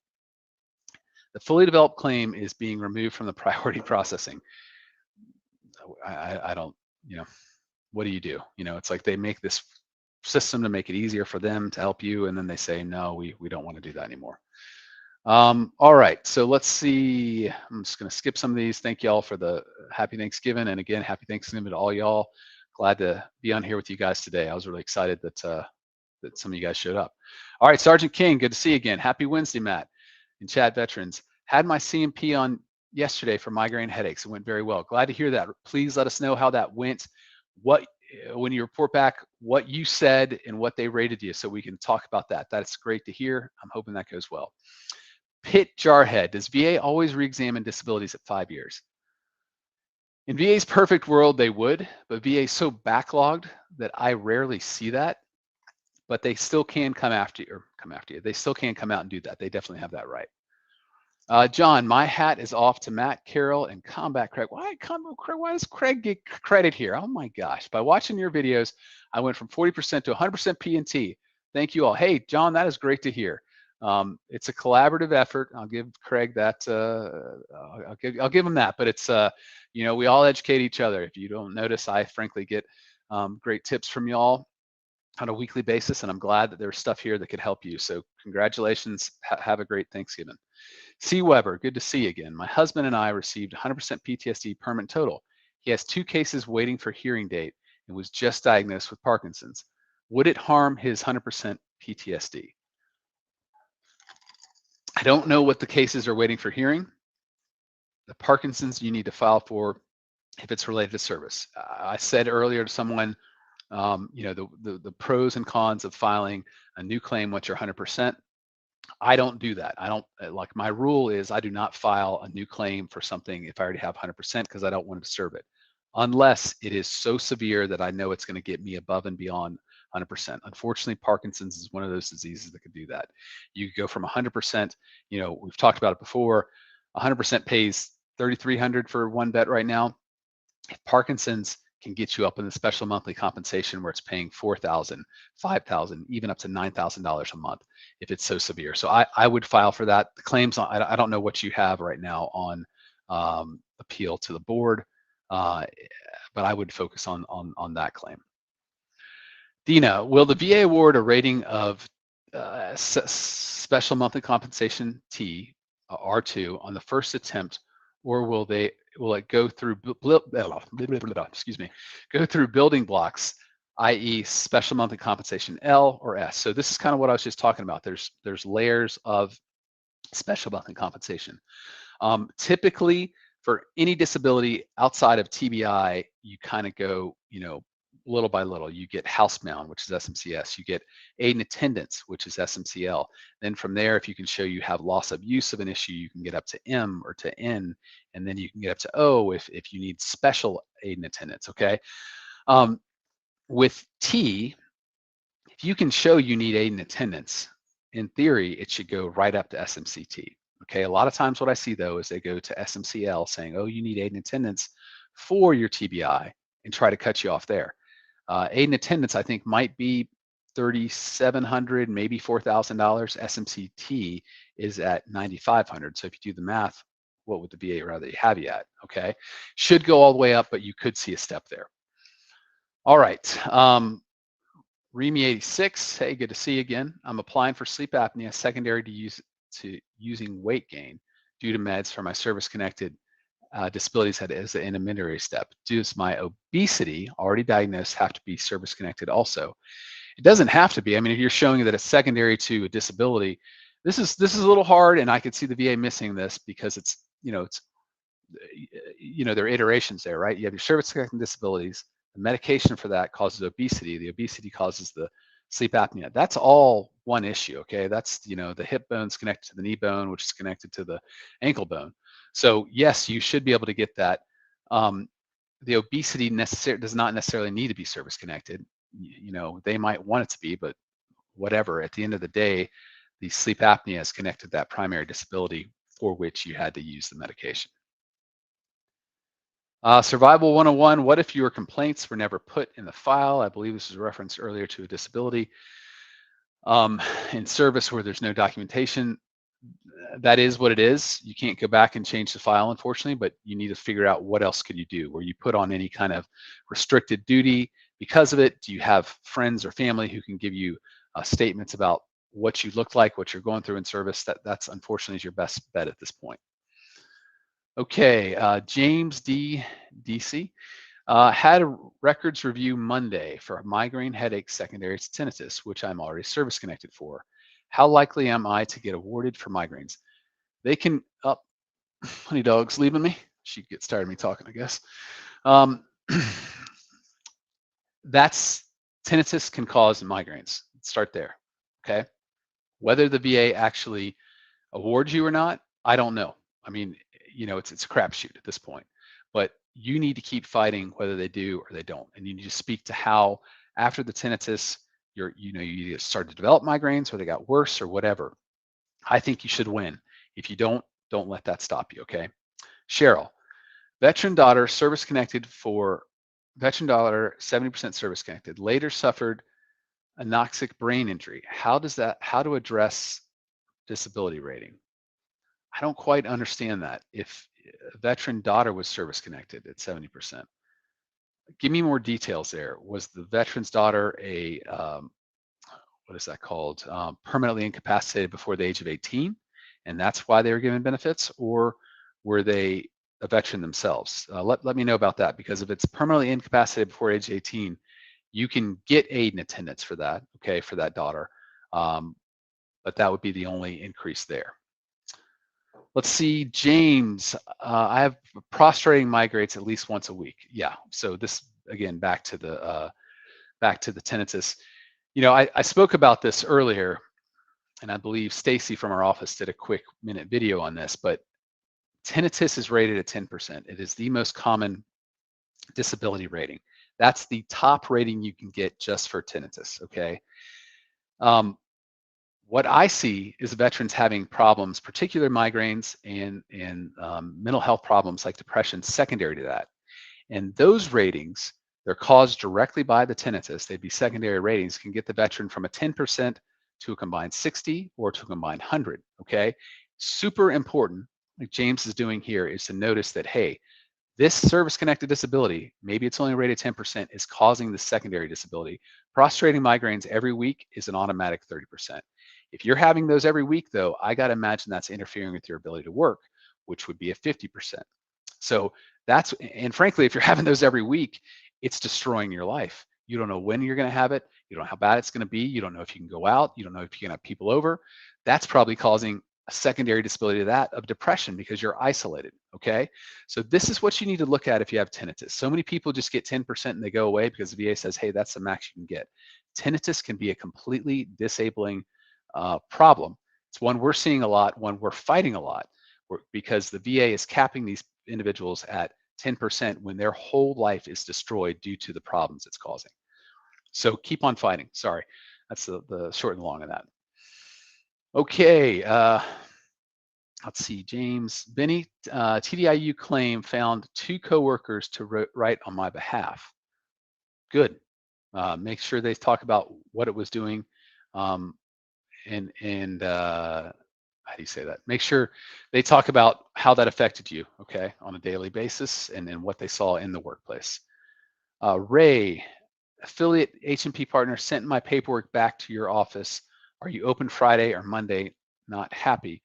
The fully developed claim is being removed from the priority processing. I don't, what do? It's like they make this system to make it easier for them to help you, and then they say, no, we don't want to do that anymore. All right, so let's see. I'm just going to skip some of these. Thank you all for the happy Thanksgiving, and again, happy Thanksgiving to all y'all. Glad to be on here with you guys today. I was really excited that that some of you guys showed up. All right, Sergeant King, good to see you again. Happy Wednesday, Matt. And Chad Veterans, had my CMP on yesterday for migraine headaches. It went very well. Glad to hear that. Please let us know how that went. When you report back, what you said and what they rated you, so we can talk about that. That's great to hear. I'm hoping that goes well. Pitt Jarhead, does VA always re-examine disabilities at 5 years? In VA's perfect world, they would, but VA is so backlogged that I rarely see that. But they still can come after you. They still can come out and do that. They definitely have that right. John, my hat is off to Matt Carroll and Combat Craig. Why does Craig get credit here? Oh my gosh. By watching your videos, I went from 40% to 100% P&T. Thank you all. Hey, John, that is great to hear. It's a collaborative effort. I'll give Craig that. I'll give him that. But it's, we all educate each other. If you don't notice, I frankly get great tips from y'all on a weekly basis, and I'm glad that there's stuff here that could help you. So congratulations. Have a great Thanksgiving. C. Weber, good to see you again. My husband and I received 100% PTSD permanent total. He has 2 cases waiting for hearing date and was just diagnosed with Parkinson's. Would it harm his 100% PTSD? I don't know what the cases are waiting for hearing. The Parkinson's you need to file for if it's related to service. I said earlier to someone, the pros and cons of filing a new claim once you're 100%. I don't do that. Like my rule is I do not file a new claim for something if I already have 100% because I don't want to disturb it, unless it is so severe that I know it's going to get me above and beyond 100%. Unfortunately, Parkinson's is one of those diseases that could do that. You go from 100%, we've talked about it before, 100% pays $3,300 for one bet right now. If Parkinson's can get you up in the special monthly compensation where it's paying $4,000, $5,000, even up to $9,000 a month if it's so severe. So I would file for that. The claims, I don't know what you have right now on appeal to the board, but I would focus on that claim. Dina, will the VA award a rating of special monthly compensation T, R2, on the first attempt, or will it go through go through building blocks, i.e. special monthly compensation L or S? So this is kind of what I was just talking about. There's layers of special monthly compensation. Typically, for any disability outside of TBI, you kind of go, little by little. You get housebound, which is SMCS. You get aid and attendance, which is SMCL. Then from there, if you can show you have loss of use of an issue, you can get up to M or to N, and then you can get up to O if you need special aid and attendance, okay? With T, if you can show you need aid and attendance, in theory, it should go right up to SMC T, okay? A lot of times what I see, though, is they go to SMCL saying, oh, you need aid and attendance for your TBI, and try to cut you off there. Aid and attendance, I think, might be $3,700, maybe $4,000. SMCT is at $9,500. So if you do the math, what would the VA rather have you at? Okay, should go all the way up, but you could see a step there. All right, Remy86, hey, good to see you again. I'm applying for sleep apnea secondary to using weight gain due to meds for my service-connected disabilities as an intermediary step. Does my obesity, already diagnosed, have to be service-connected also? It doesn't have to be. I mean, if you're showing that it's secondary to a disability, this is a little hard, and I could see the VA missing this because it's there are iterations there, right? You have your service-connected disabilities. The medication for that causes obesity. The obesity causes the sleep apnea. That's all one issue, okay? That's, the hip bone's connected to the knee bone, which is connected to the ankle bone. So yes, you should be able to get that. The obesity does not necessarily need to be service-connected. They might want it to be, but whatever. At the end of the day, the sleep apnea is connected to that primary disability for which you had to use the medication. Survival 101, what if your complaints were never put in the file? I believe this was referenced earlier to a disability in service where there's no documentation. That is what it is. You can't go back and change the file, unfortunately, but you need to figure out what else could you do. Were you put on any kind of restricted duty because of it? Do you have friends or family who can give you statements about what you look like, what you're going through in service? That's unfortunately is your best bet at this point. Okay, James DC had a records review Monday for a migraine headache secondary to tinnitus, which I'm already service connected for. How likely am I to get awarded for migraines? They can, honey dog's leaving me. She gets tired of me talking, I guess. That's tinnitus can cause migraines. Start there, okay? Whether the VA actually awards you or not, I don't know. I mean, it's a crapshoot at this point, but you need to keep fighting whether they do or they don't. And you need to speak to how after the tinnitus, you either start to develop migraines or they got worse or whatever. I think you should win. If you don't let that stop you, okay? Cheryl, veteran daughter, 70% service connected, later suffered anoxic brain injury. How to address disability rating? I don't quite understand that. If a veteran daughter was service connected at 70%, give me more details there. Was the veteran's daughter a, what is that called? Permanently incapacitated before the age of 18, and that's why they were given benefits, or were they a veteran themselves? Let me know about that, because if it's permanently incapacitated before age 18, you can get aid and attendance for that, okay, for that daughter. But that would be the only increase there. Let's see, James, I have prostrating migraines at least once a week. Yeah, so this, again, back to the tinnitus. I spoke about this earlier, and I believe Stacy from our office did a quick minute video on this, but tinnitus is rated at 10%. It is the most common disability rating. That's the top rating you can get just for tinnitus, okay? What I see is veterans having problems, particular migraines and mental health problems like depression secondary to that. And those ratings, they're caused directly by the tinnitus. They'd be secondary ratings, can get the veteran from a 10% to a combined 60 or to a combined 100, okay? Super important, like James is doing here, is to notice that, hey, this service-connected disability, maybe it's only rated 10%, is causing the secondary disability. Prostrating migraines every week is an automatic 30%. If you're having those every week, though, I got to imagine that's interfering with your ability to work, which would be a 50%. So and frankly, if you're having those every week, it's destroying your life. You don't know when you're going to have it. You don't know how bad it's going to be. You don't know if you can go out. You don't know if you can have people over. That's probably causing a secondary disability to that of depression because you're isolated, okay? So this is what you need to look at if you have tinnitus. So many people just get 10% and they go away because the VA says, hey, that's the max you can get. Tinnitus can be a completely disabling problem. It's one we're seeing a lot, one we're fighting a lot, because the VA is capping these individuals at 10% when their whole life is destroyed due to the problems it's causing. So keep on fighting. Sorry, that's the short and long of that. Okay, let's see, James. Benny, TDIU claim found 2 coworkers to write on my behalf. Good. Make sure they talk about what it was doing, and how do you say that? Make sure they talk about how that affected you, okay, on a daily basis, and what they saw in the workplace. Ray, affiliate H&P partner sent my paperwork back to your office. Are you open Friday or Monday? Not happy.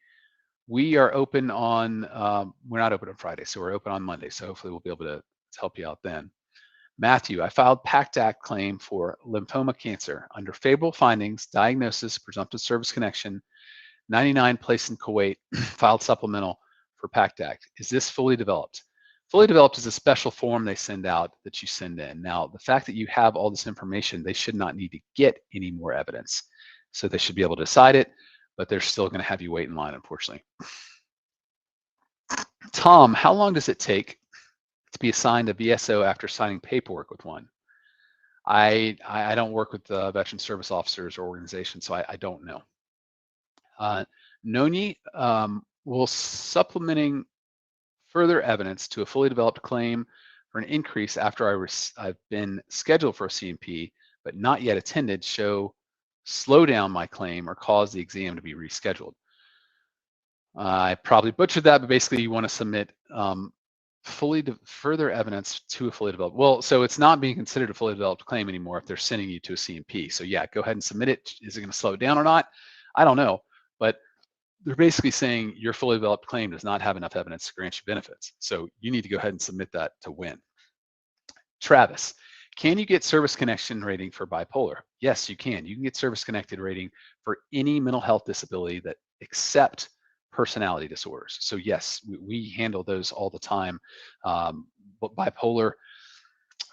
We are open on, we're not open on Friday, so we're open on Monday. So hopefully we'll be able to help you out then. Matthew, I filed PACT Act claim for lymphoma cancer. Under favorable findings, diagnosis, presumptive service connection, 99 placed in Kuwait, filed supplemental for PACT Act. Is this fully developed? Fully developed is a special form they send out that you send in. Now, the fact that you have all this information, they should not need to get any more evidence. So they should be able to decide it, but they're still going to have you wait in line, unfortunately. Tom, how long does it take to be assigned a VSO after signing paperwork with one? I don't work with veteran service officers or organizations, so I don't know. Noni, will supplementing further evidence to a fully developed claim for an increase after I've been scheduled for a CMP but not yet attended slow down my claim or cause the exam to be rescheduled? I probably butchered that, but basically you want to submit further evidence to a fully developed. Well, so it's not being considered a fully developed claim anymore if they're sending you to a CMP. So yeah, go ahead and submit it. Is it going to slow it down or not? I don't know, but they're basically saying your fully developed claim does not have enough evidence to grant you benefits. So you need to go ahead and submit that to win. Travis, can you get service connection rating for bipolar? Yes, you can. You can get service connected rating for any mental health disability that except personality disorders. So yes, we handle those all the time. But bipolar,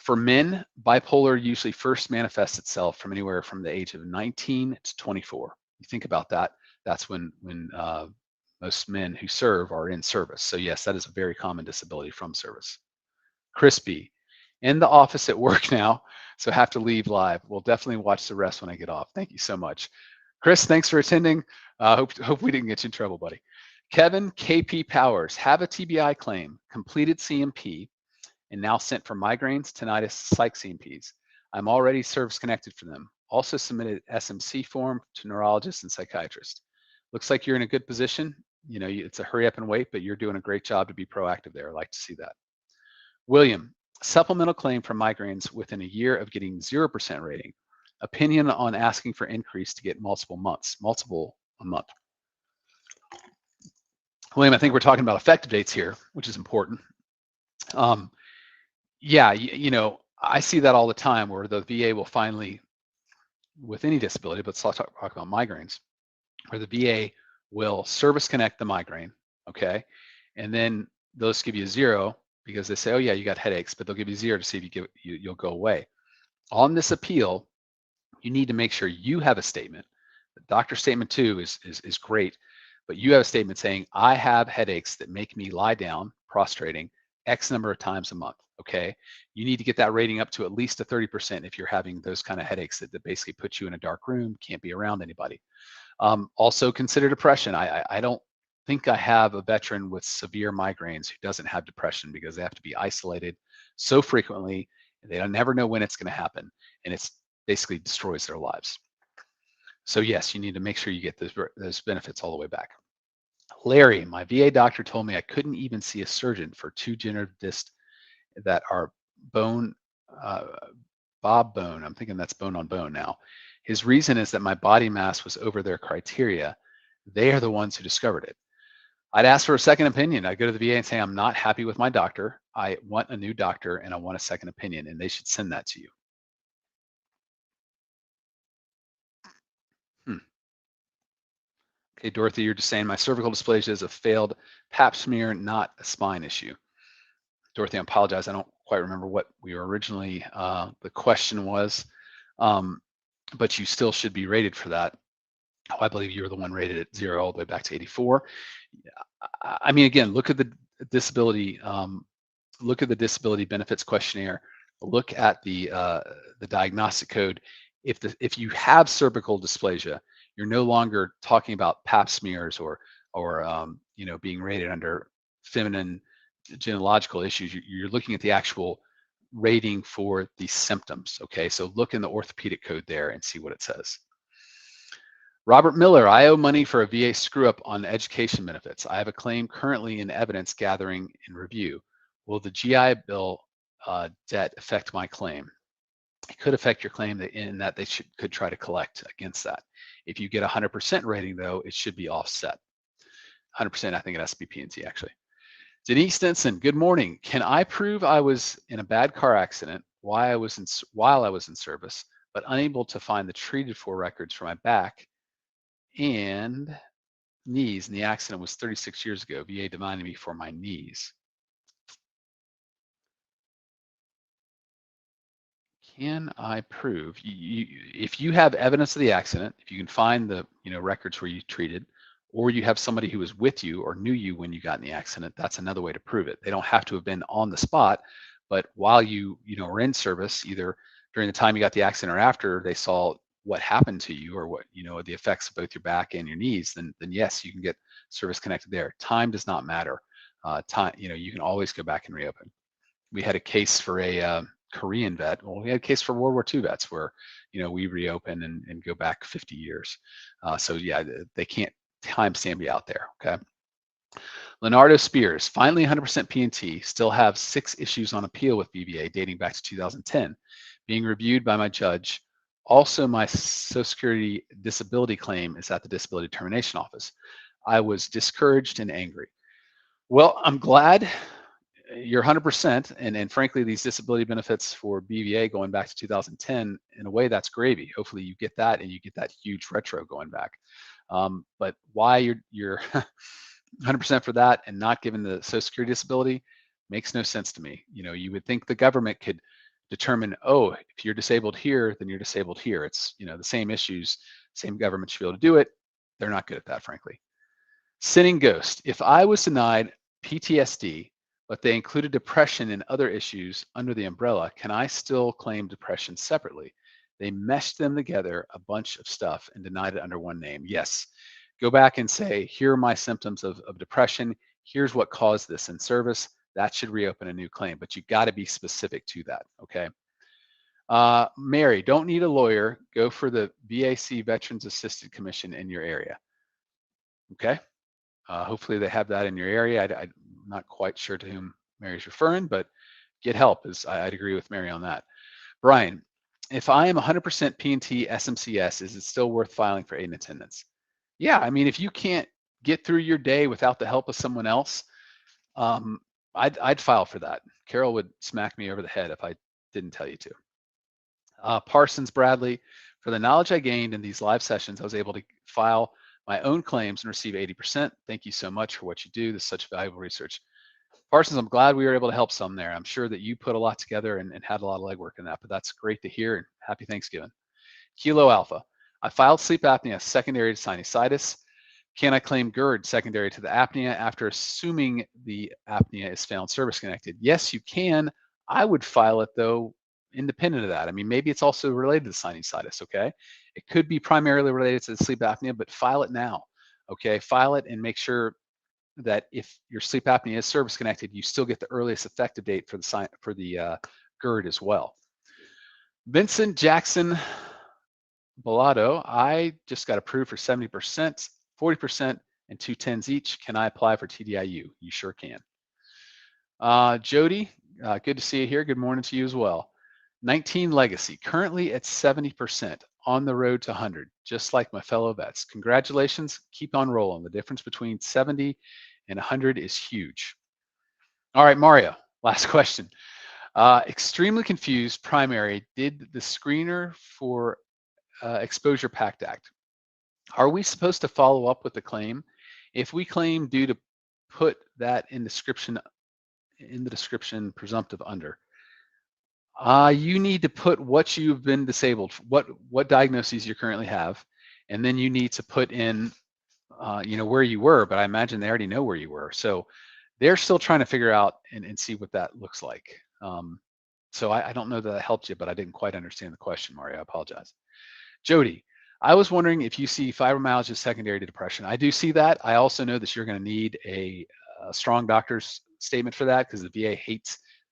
for men, bipolar usually first manifests itself from anywhere from the age of 19 to 24. You think about that. That's when most men who serve are in service. So yes, that is a very common disability from service. Crispy, in the office at work now, so have to leave live. We'll definitely watch the rest when I get off. Thank you so much. Chris, thanks for attending. Hope we didn't get you in trouble, buddy. Kevin, KP Powers, have a TBI claim, completed CMP, and now sent for migraines, tinnitus, psych CMPs. I'm already service connected for them. Also submitted SMC form to neurologists and psychiatrists. Looks like you're in a good position. You know, it's a hurry up and wait, but you're doing a great job to be proactive there. I like to see that. William, supplemental claim for migraines within a year of getting 0% rating. Opinion on asking for increase to get multiple a month. William, I think we're talking about effective dates here, which is important. Yeah, you know, I see that all the time where the VA will finally, with any disability, but let's talk about migraines, where the VA will service connect the migraine, okay? And then they'll just give you 0 because they say, oh yeah, you got headaches, but they'll give you 0 to see if you'll go away. On this appeal, you need to make sure you have a statement. The doctor statement too is great, but you have a statement saying, I have headaches that make me lie down, prostrating, X number of times a month, okay? You need to get that rating up to at least a 30% if you're having those kind of headaches that basically put you in a dark room, can't be around anybody. Also consider depression. I don't think I have a veteran with severe migraines who doesn't have depression because they have to be isolated so frequently, and they never know when it's going to happen, and it's basically destroys their lives. So yes, you need to make sure you get those benefits all the way back. Larry, my VA doctor told me I couldn't even see a surgeon for 2 degenerative discs that are bone, bob bone. I'm thinking that's bone on bone now. His reason is that my body mass was over their criteria. They are the ones who discovered it. I'd ask for a second opinion. I'd go to the VA and say, I'm not happy with my doctor. I want a new doctor and I want a second opinion, and they should send that to you. Okay, Dorothy, you're just saying my cervical dysplasia is a failed pap smear, not a spine issue. Dorothy, I apologize. I don't quite remember what we were originally, the question was, but you still should be rated for that. Oh, I believe you were the one rated at 0 all the way back to 84. I mean, again, look at the disability, benefits questionnaire. Look at the diagnostic code. If you have cervical dysplasia, you're no longer talking about pap smears or you know, being rated under feminine gynecological issues. You're looking at the actual rating for the symptoms. Okay, so look in the orthopedic code there and see what it says. Robert Miller, I owe money for a VA screw up on education benefits. I have a claim currently in evidence gathering and review. Will the GI Bill debt affect my claim? it could affect your claim in that they could try to collect against that. If you get a 100% rating, though, it should be offset. 100%, I think, at SBP&T, actually. Denise Stinson, good morning. Can I prove I was in a bad car accident while I was in service, but unable to find the treated for records for my back and knees, and the accident was 36 years ago? VA demanded me for my knees. Can I prove if you have evidence of the accident, if you can find the records where you treated, or you have somebody who was with you or knew you when you got in the accident, that's another way to prove it. They don't have to have been on the spot, but while you were in service, either during the time you got the accident or after, they saw what happened to you or what the effects of both your back and your knees. Then yes, you can get service connected there. Time does not matter. Time, you can always go back and reopen. We had a case for a Korean vet. Well, we had a case for World War II vets where, we reopen and go back 50 years. So yeah, they can't timestamp you out there. Okay. Leonardo Spears, finally 100% P&T, still have 6 issues on appeal with BVA dating back to 2010, being reviewed by my judge. Also, my Social Security disability claim is at the Disability Determination Office. I was discouraged and angry. Well, I'm glad you're 100%, and frankly, these disability benefits for BVA going back to 2010, in a way, that's gravy. Hopefully, you get that, and you get that huge retro going back. But why you're 100% for that and not given the Social Security disability makes no sense to me. You would think the government could determine, oh, if you're disabled here, then you're disabled here. It's the same issues, same government should be able to do it. They're not good at that, frankly. Sinning Ghost, if I was denied PTSD, but they included depression and other issues under the umbrella, can I still claim depression separately? They meshed them together, a bunch of stuff, and denied it under one name. Yes. Go back and say, here are my symptoms of depression. Here's what caused this in service. That should reopen a new claim, but you got to be specific to that, okay? Mary, don't need a lawyer. Go for the VAC Veterans Assisted Commission in your area, okay? Hopefully they have that in your area. I'm not quite sure to whom Mary's referring, but get help. I'd agree with Mary on that. Brian, if I am 100% P&T SMCS, is it still worth filing for aid and attendance? Yeah, I mean, if you can't get through your day without the help of someone else, I'd file for that. Carol would smack me over the head if I didn't tell you to. Parsons Bradley, for the knowledge I gained in these live sessions, I was able to file my own claims and receive 80%. Thank you so much for what you do. This is such valuable research. Parsons, I'm glad we were able to help some there. I'm sure that you put a lot together and had a lot of legwork in that, but that's great to hear, and happy Thanksgiving. Kilo Alpha, I filed sleep apnea secondary to sinusitis. Can I claim GERD secondary to the apnea after assuming the apnea is found service connected? Yes, you can. I would file it though, independent of that. I mean, maybe it's also related to sinusitis, okay? It could be primarily related to the sleep apnea, but file it now, okay? File it and make sure that if your sleep apnea is service connected, you still get the earliest effective date for the GERD as well. Vincent Jackson Bellado, I just got approved for 70%, 40%, and 210s each. Can I apply for TDIU? You sure can. Jody, good to see you here. Good morning to you as well. 19 Legacy, currently at 70%, on the road to 100, just like my fellow vets. Congratulations, keep on rolling. The difference between 70 and 100 is huge. All right, Mario, last question. Extremely confused primary, did the screener for Exposure PACT Act. Are we supposed to follow up with the claim? If we claim due to put that in the description presumptive under, you need to put what you've been disabled, what diagnoses you currently have, and then you need to put in, where you were. But I imagine they already know where you were, so they're still trying to figure out and see what that looks like. So I don't know that helped you, but I didn't quite understand the question, Mario. I apologize. Jody, I was wondering if you see fibromyalgia secondary to depression. I do see that. I also know that you're going to need a strong doctor's statement for that, because the VA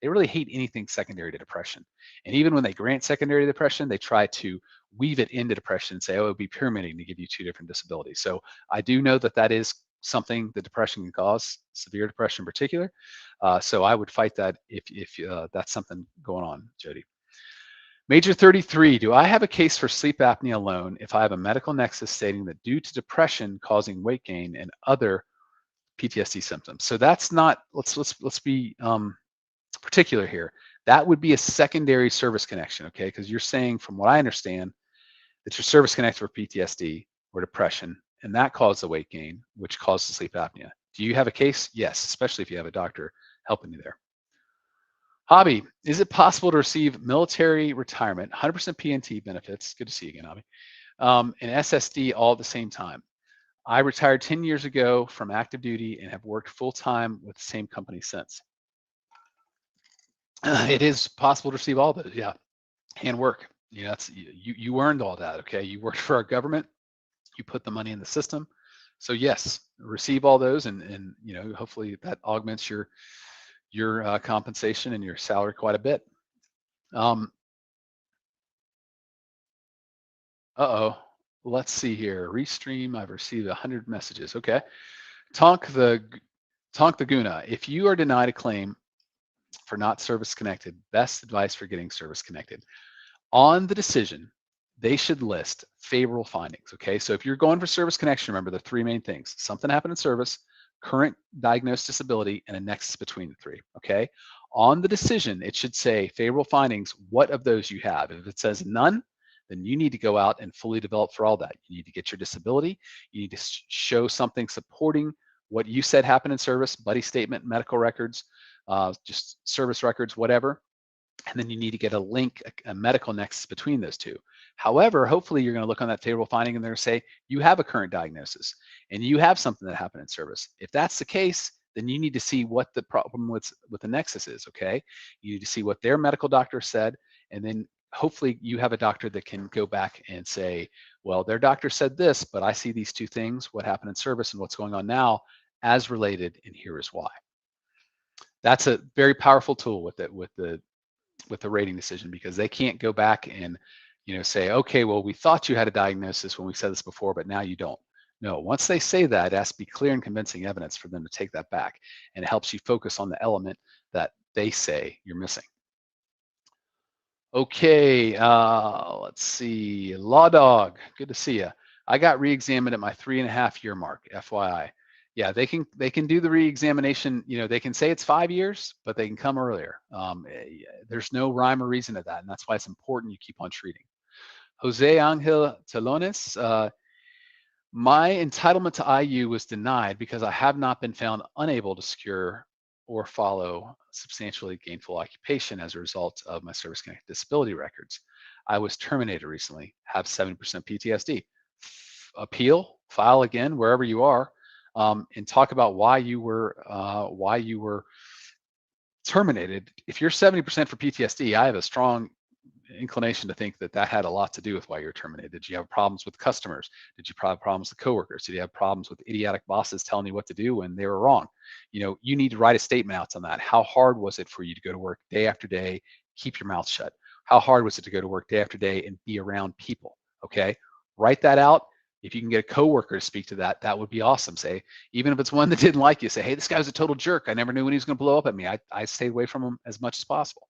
they really hate anything secondary to depression. And even when they grant secondary to depression, they try to weave it into depression and say, oh, it would be pyramiding to give you 2 different disabilities. So I do know that that is something that depression can cause, severe depression in particular. So I would fight that if that's something going on, Jody. Major 33, do I have a case for sleep apnea alone if I have a medical nexus stating that due to depression causing weight gain and other PTSD symptoms? So that's not, let's be particular here. That would be a secondary service connection, okay? Because you're saying, from what I understand, that your service connected for PTSD or depression, and that caused the weight gain, which caused the sleep apnea. Do you have a case? Yes, especially if you have a doctor helping you there. Hobby, is it possible to receive military retirement, 100% PNT benefits, good to see you again, Hobby, and SSD all at the same time? I retired 10 years ago from active duty and have worked full-time with the same company since. It is possible to receive all of it, yeah, and work. You know, that's, you earned all that, okay? You worked for our government, you put the money in the system. So yes, receive all those, and you know, hopefully that augments your compensation and your salary quite a bit. Let's see here. Restream, I've received 100 messages. Okay. Tonk the Guna. If you are denied a claim for not service connected, best advice for getting service connected. On the decision, they should list favorable findings. Okay. So if you're going for service connection, remember the three main things: something happened in service, current diagnosed disability, and a nexus between the three. Okay. On the decision, it should say favorable findings. What of those you have? If it says none, then you need to go out and fully develop for all that. You need to get your disability. You need to show something supporting what you said happened in service, buddy statement, medical records, just service records, whatever. And then you need to get a link, a medical nexus between those two. However, hopefully you're going to look on that favorable finding and they're going to say you have a current diagnosis and you have something that happened in service. If that's the case, then you need to see what the problem with the nexus is, okay? You need to see what their medical doctor said, and then hopefully you have a doctor that can go back and say, well, their doctor said this, but I see these two things, what happened in service and what's going on now, as related, and here is why. That's a very powerful tool with the rating decision, because they can't go back and, you know, say, okay, well, we thought you had a diagnosis when we said this before, but now you don't. No, once they say that, it has to be clear and convincing evidence for them to take that back, and it helps you focus on the element that they say you're missing. Okay, let's see. Law Dog, good to see you. I got re-examined at my 3.5-year mark, FYI. Yeah, they can do the re-examination. You know, they can say it's 5 years, but they can come earlier. There's no rhyme or reason to that, and that's why it's important you keep on treating. Jose Angel Telones, my entitlement to IU was denied because I have not been found unable to secure or follow substantially gainful occupation as a result of my service-connected disability records. I was terminated recently, have 70% PTSD. Appeal, file again wherever you are, and talk about why you were terminated. If you're 70% for PTSD, I have a strong inclination to think that that had a lot to do with why you're terminated. Did you have problems with customers? Did you have problems with coworkers? Did you have problems with idiotic bosses telling you what to do when they were wrong? You know, you need to write a statement out on that. How hard was it for you to go to work day after day, keep your mouth shut? How hard was it to go to work day after day and be around people? Okay, write that out. If you can get a coworker to speak to that, that would be awesome. Say, even if it's one that didn't like you, say, hey, this guy was a total jerk. I never knew when he was going to blow up at me. I stayed away from him as much as possible.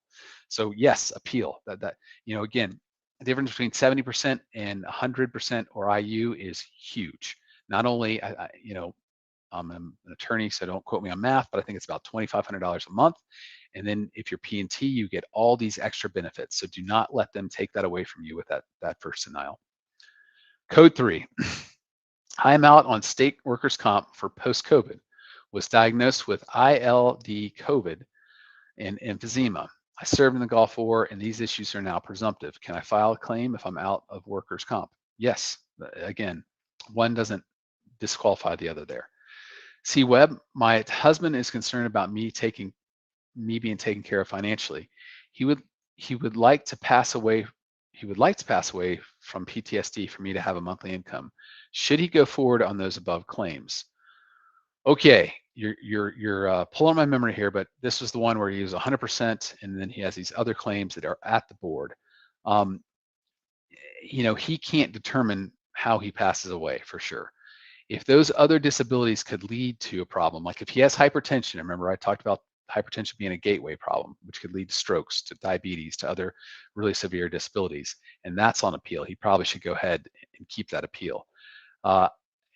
So yes, appeal. That you know, again, the difference between 70% and 100% or IU is huge. Not only, you know, I'm an attorney, so don't quote me on math, but I think it's about $2,500 a month. And then if you're P&T, you get all these extra benefits. So do not let them take that away from you with that first denial. Code 3. I am out on state workers' comp for post-COVID. Was diagnosed with ILD COVID and emphysema. I served in the Gulf War, and these issues are now presumptive. Can I file a claim if I'm out of workers' comp? Yes. Again, one doesn't disqualify the other there. C. Webb, my husband is concerned about me being taken care of financially. He would like to pass away. He would like to pass away from PTSD for me to have a monthly income. Should he go forward on those above claims? Okay, you're pulling my memory here, but this was the one where he was 100%, and then he has these other claims that are at the board. You know, he can't determine how he passes away for sure. If those other disabilities could lead to a problem, like if he has hypertension, remember I talked about hypertension being a gateway problem, which could lead to strokes, to diabetes, to other really severe disabilities. And that's on appeal. He probably should go ahead and keep that appeal. Uh,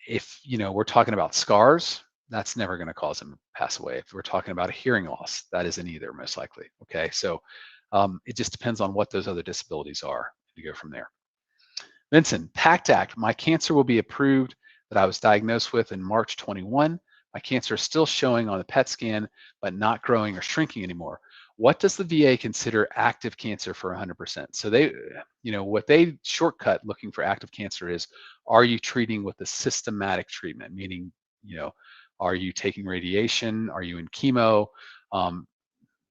if we're talking about scars, that's never going to cause him to pass away. If we're talking about a hearing loss, that isn't either, most likely. Okay, so it just depends on what those other disabilities are to go from there. Vincent, PACT Act, my cancer will be approved that I was diagnosed with in March 21. My cancer is still showing on the PET scan, but not growing or shrinking anymore. What does the VA consider active cancer for 100%? So they, what they shortcut looking for active cancer is, are you treating with a systematic treatment? Meaning, are you taking radiation? Are you in chemo?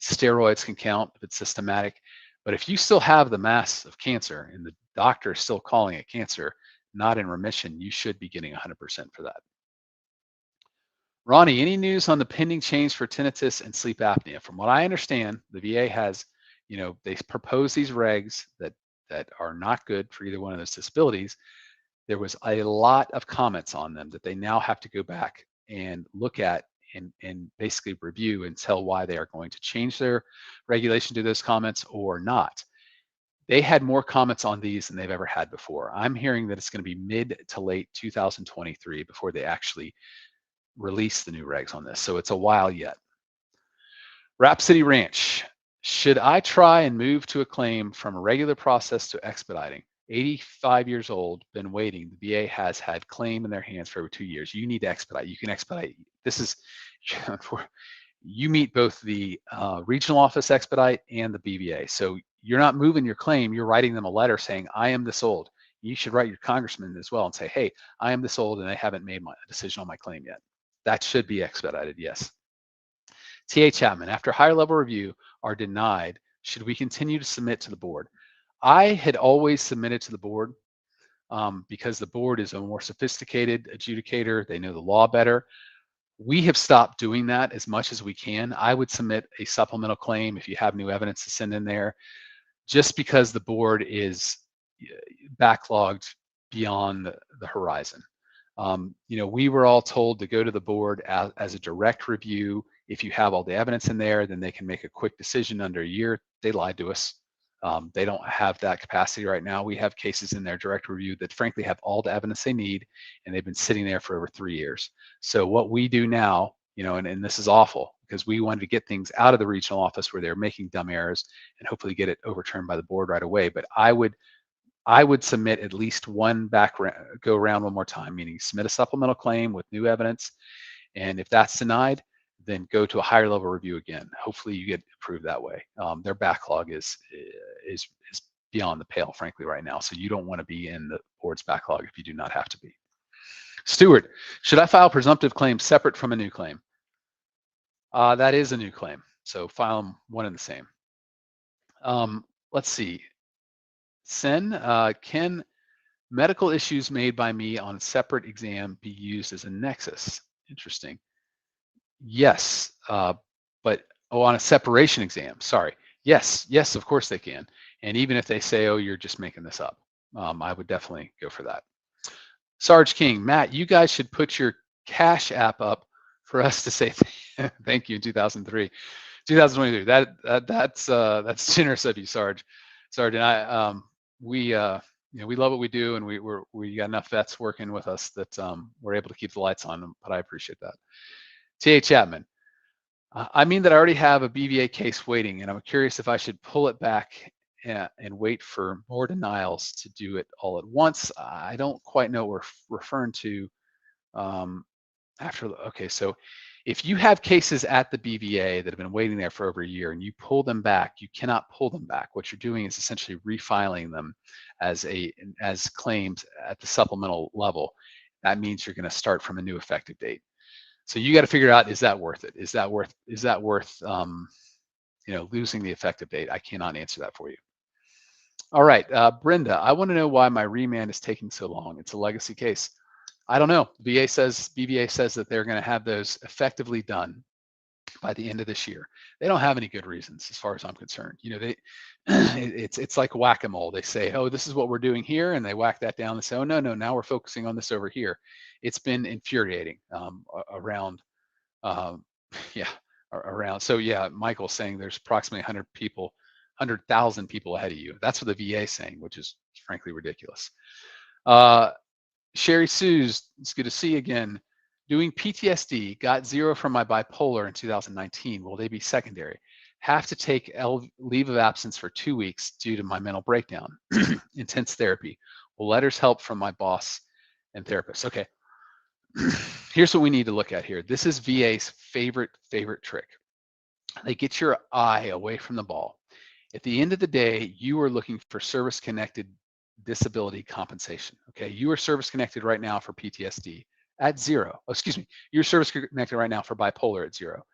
Steroids can count if it's systematic. But if you still have the mass of cancer and the doctor is still calling it cancer, not in remission, you should be getting 100% for that. Ronnie, any news on the pending change for tinnitus and sleep apnea? From what I understand, the VA has, they propose these regs that are not good for either one of those disabilities. There was a lot of comments on them that they now have to go back and look at and basically review and tell why they are going to change their regulation to those comments or not. They had more comments on these than they've ever had before. I'm hearing that it's going to be mid to late 2023 before they actually release the new regs on this. So it's a while yet. Rhapsody Ranch, should I try and move to a claim from a regular process to expediting? 85 years old, been waiting. The VA has had claim in their hands for over 2 years. You need to expedite. You can expedite. This is, you meet both the regional office expedite and the BVA. So you're not moving your claim. You're writing them a letter saying, I am this old. You should write your congressman as well and say, hey, I am this old and I haven't made my decision on my claim yet. That should be expedited, yes. T.A. Chapman, after higher level review are denied, should we continue to submit to the board? I had always submitted to the board because the board is a more sophisticated adjudicator. They know the law better. We have stopped doing that as much as we can. I would submit a supplemental claim if you have new evidence to send in there, just because the board is backlogged beyond the horizon. We were all told to go to the board as a direct review. If you have all the evidence in there, then they can make a quick decision under a year. They lied to us. They don't have that capacity right now. We have cases in their direct review that frankly have all the evidence they need, and they've been sitting there for over 3 years. So what we do now, and this is awful because we wanted to get things out of the regional office where they're making dumb errors and hopefully get it overturned by the board right away. But I would submit at least one go around one more time, meaning submit a supplemental claim with new evidence. And if that's denied, then go to a higher level review again. Hopefully you get approved that way. Their backlog is beyond the pale, frankly, right now. So you don't want to be in the board's backlog if you do not have to be. Stewart, should I file presumptive claims separate from a new claim? That is a new claim. So file them one and the same. Let's see. Sen, can medical issues made by me on a separate exam be used as a nexus? Interesting. Yes, but on a separation exam, sorry. Yes, of course they can. And even if they say, oh, you're just making this up, I would definitely go for that. Sarge King, Matt, you guys should put your Cash App up for us to say thank you in 2023. That's generous of you, Sarge. Sarge and I, we love what we do, and we got enough vets working with us that we're able to keep the lights on, but I appreciate that. T.A. Chapman, I mean that I already have a BVA case waiting, and I'm curious if I should pull it back and wait for more denials to do it all at once. I don't quite know what we're referring to okay, so if you have cases at the BVA that have been waiting there for over a year and you pull them back, you cannot pull them back. What you're doing is essentially refiling them as claims at the supplemental level. That means you're going to start from a new effective date. So you got to figure out, is that worth it? Is that worth losing the effective date? I cannot answer that for you. All right, Brenda, I want to know why my remand is taking so long. It's a legacy case. I don't know. BVA says that they're going to have those effectively done by the end of this year. They don't have any good reasons, as far as I'm concerned. It's like whack-a-mole. They say, oh, this is what we're doing here, and they whack that down and say, oh, no, now we're focusing on this over here. It's been infuriating around, around. So yeah, Michael's saying there's approximately 100,000 people ahead of you. That's what the VA is saying, which is frankly ridiculous. Sherry Sue's, it's good to see you again. Doing PTSD, got 0 from my bipolar in 2019. Will they be secondary? Have to take leave of absence for 2 weeks due to my mental breakdown. Intense therapy. Will letters help from my boss and therapist? Okay. Here's what we need to look at here. This is VA's favorite trick. They get your eye away from the ball. At the end of the day, you are looking for service-connected disability compensation. Okay, you are service-connected right now for PTSD at 0. Oh, excuse me, you're service-connected right now for bipolar at 0.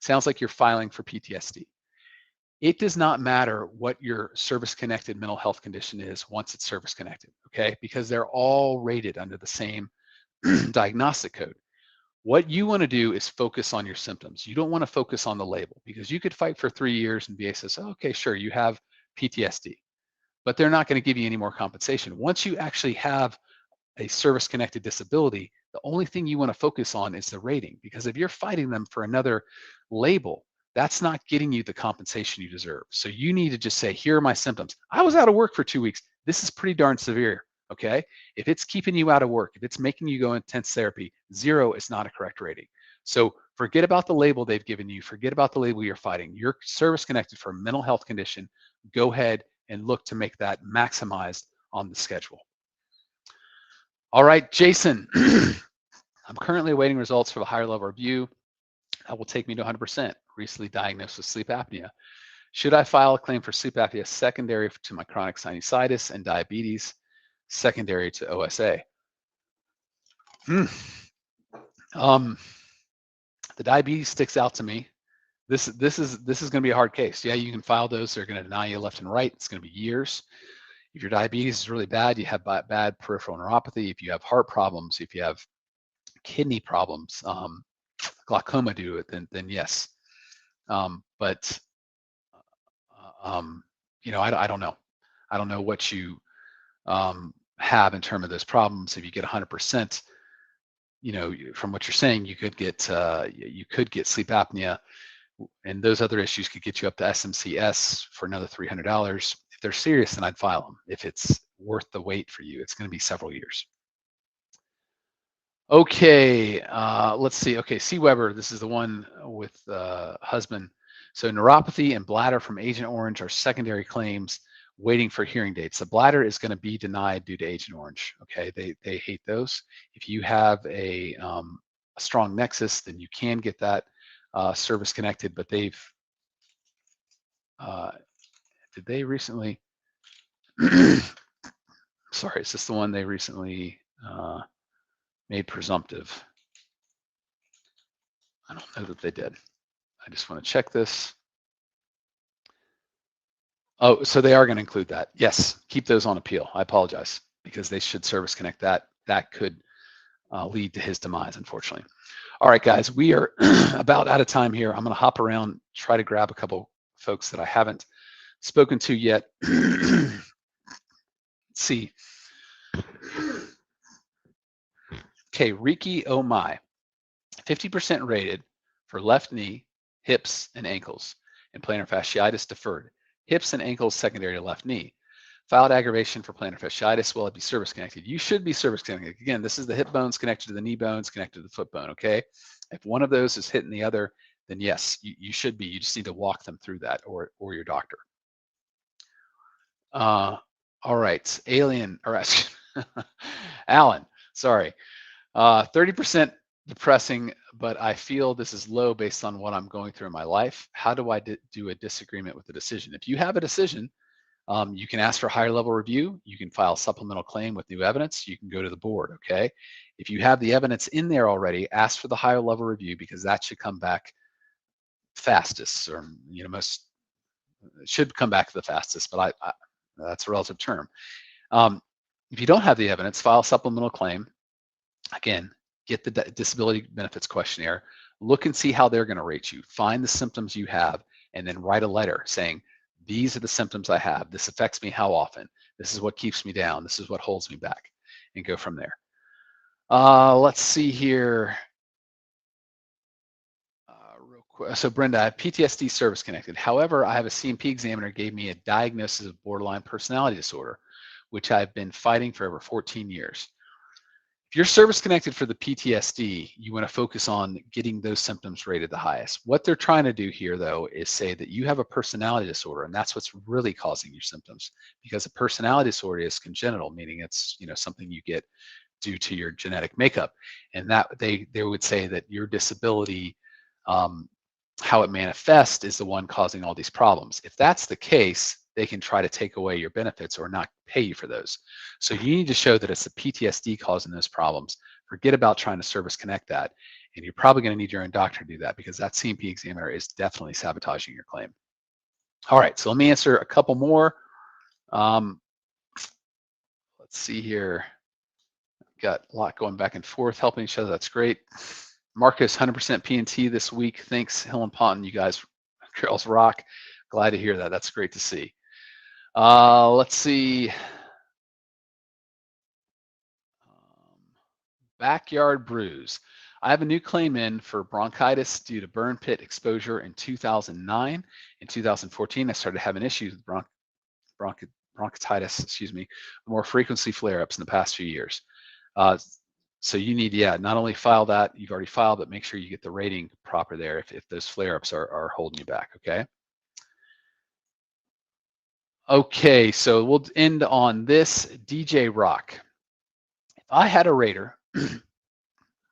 Sounds like you're filing for PTSD. It does not matter what your service-connected mental health condition is once it's service-connected, okay? Because they're all rated under the same diagnostic code. What you want to do is focus on your symptoms. You don't want to focus on the label, because you could fight for 3 years and VA says, oh, okay, sure, you have PTSD, but they're not going to give you any more compensation. Once you actually have a service-connected disability, the only thing you want to focus on is the rating, because if you're fighting them for another label, that's not getting you the compensation you deserve. So you need to just say, here are my symptoms. I was out of work for 2 weeks. This is pretty darn severe, okay? If it's keeping you out of work, if it's making you go intense therapy, 0 is not a correct rating. So forget about the label they've given you. Forget about the label you're fighting. You're service-connected for a mental health condition. Go ahead and look to make that maximized on the schedule. All right, Jason, I'm currently awaiting results for the higher level review. That will take me to 100%. Recently diagnosed with sleep apnea. Should I file a claim for sleep apnea secondary to my chronic sinusitis and diabetes, secondary to OSA? The diabetes sticks out to me. This is going to be a hard case. Yeah, you can file those. They're going to deny you left and right. It's going to be years. If your diabetes is really bad, you have bad peripheral neuropathy. If you have heart problems, if you have kidney problems, glaucoma due to it, then yes. But you know, I don't know. I don't know what you have in terms of those problems. If you get 100%, you know, from what you're saying, you could get sleep apnea, and those other issues could get you up to SMCS for another $300. If they're serious, then I'd file them. If it's worth the wait for you, it's going to be several years. Okay, let's see. Okay, C. Weber, this is the one with husband. So neuropathy and bladder from Agent Orange are secondary claims waiting for hearing dates. The bladder is going to be denied due to Agent Orange. Okay, they hate those. If you have a strong nexus, then you can get that service connected. But they've did they recently? Sorry, is this the one they recently made presumptive? I don't know that they did. I just want to check this. Oh, so they are going to include that. Yes, keep those on appeal. I apologize, because they should service connect that. That could lead to his demise, unfortunately. All right, guys, we are about out of time here. I'm going to hop around, try to grab a couple folks that I haven't spoken to yet. Let's see. Okay, Riki Oh My, 50% rated for left knee, hips, and ankles, and plantar fasciitis deferred. Hips and ankles secondary to left knee. Filed aggravation for plantar fasciitis. Will it be service connected? You should be service connected. Again, this is the hip bones connected to the knee bones, connected to the foot bone, okay? If one of those is hitting the other, then yes, you should be. You just need to walk them through that, or your doctor. All right, Alan, sorry. 30% depressing, but I feel this is low based on what I'm going through in my life. How do I do a disagreement with the decision? If you have a decision, you can ask for a higher level review. You can file a supplemental claim with new evidence. You can go to the board, okay? If you have the evidence in there already, ask for the higher level review, because that should come back fastest, or most, it should come back the fastest, but I that's a relative term. If you don't have the evidence, file a supplemental claim. Again, get the disability benefits questionnaire, look and see how they're going to rate you. Find the symptoms you have, and then write a letter saying, these are the symptoms I have. This affects me how often? This is what keeps me down. This is what holds me back, and go from there. Let's see here. Real So Brenda, I have PTSD service connected. However, I have a CMP examiner gave me a diagnosis of borderline personality disorder, which I've been fighting for over 14 years. If you're service connected for the PTSD, you want to focus on getting those symptoms rated the highest. What they're trying to do here, though, is say that you have a personality disorder, and that's what's really causing your symptoms. Because a personality disorder is congenital, meaning it's something you get due to your genetic makeup, and that they would say that your disability, how it manifests, is the one causing all these problems. If that's the case, they can try to take away your benefits or not pay you for those. So you need to show that it's the PTSD causing those problems. Forget about trying to service connect that. And you're probably going to need your own doctor to do that, because that CMP examiner is definitely sabotaging your claim. All right, so let me answer a couple more. Let's see here. Got a lot going back and forth, helping each other. That's great. Marcus, 100% P&T this week. Thanks, Hill and Ponton. You guys, girls rock. Glad to hear that. That's great to see. Let's see. Backyard bruise. I have a new claim in for bronchitis due to burn pit exposure in 2009. In 2014, I started having issues with bronchitis, more frequency flare-ups in the past few years. So you need, not only file that, you've already filed, but make sure you get the rating proper there if those flare-ups are holding you back, okay? Okay, so we'll end on this. DJ Rock. If I had a rater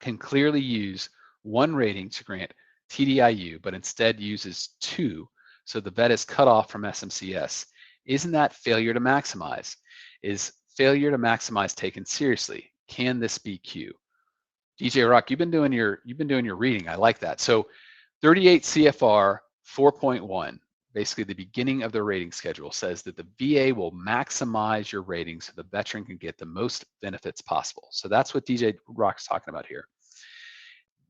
can clearly use one rating to grant TDIU, but instead uses two, so the vet is cut off from SMCS, isn't that failure to maximize? Is failure to maximize taken seriously? Can this be Q? DJ Rock, you've been doing your reading. I like that. So 38 CFR 4.1, basically the beginning of the rating schedule, says that the VA will maximize your rating so the veteran can get the most benefits possible. So that's what DJ Rock's talking about here.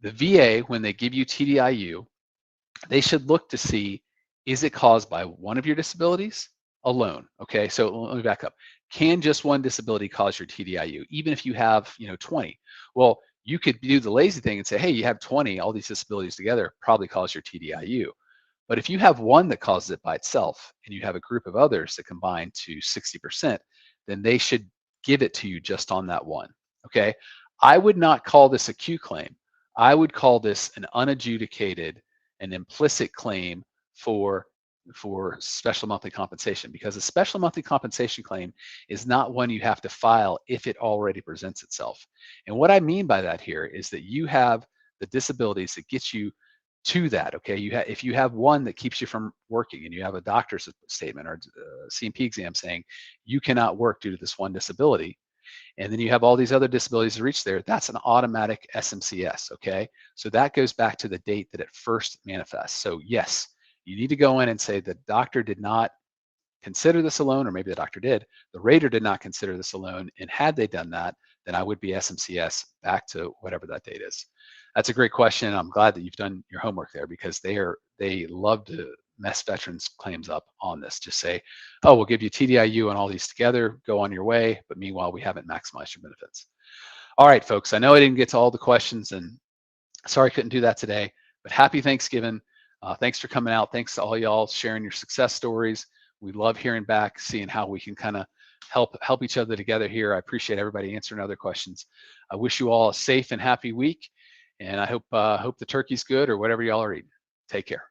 The VA, when they give you TDIU, they should look to see, is it caused by one of your disabilities alone? Okay, so let me back up. Can just one disability cause your TDIU, even if you have 20? Well, you could do the lazy thing and say, hey, you have 20, all these disabilities together probably cause your TDIU. But if you have one that causes it by itself and you have a group of others that combine to 60%, then they should give it to you just on that one, okay? I would not call this a Q claim. I would call this an unadjudicated, an implicit claim for special monthly compensation, because a special monthly compensation claim is not one you have to file if it already presents itself. And what I mean by that here is that you have the disabilities that get you to that, okay? If you have one that keeps you from working and you have a doctor's statement or a CMP exam saying you cannot work due to this one disability, and then you have all these other disabilities to reach there, that's an automatic SMCS, okay? So that goes back to the date that it first manifests. So yes, you need to go in and say the doctor did not consider this alone, or maybe the doctor did, the rater did not consider this alone, and had they done that, then I would be SMCS back to whatever that date is. That's a great question. I'm glad that you've done your homework there, because they love to mess veterans claims up on this. Just say, oh, we'll give you TDIU and all these together, go on your way, but meanwhile, we haven't maximized your benefits. All right, folks, I know I didn't get to all the questions, and sorry I couldn't do that today, but happy Thanksgiving. Thanks for coming out. Thanks to all y'all sharing your success stories. We love hearing back, seeing how we can kind of help each other together here. I appreciate everybody answering other questions. I wish you all a safe and happy week, and I hope the turkey's good or whatever y'all are eating. Take care.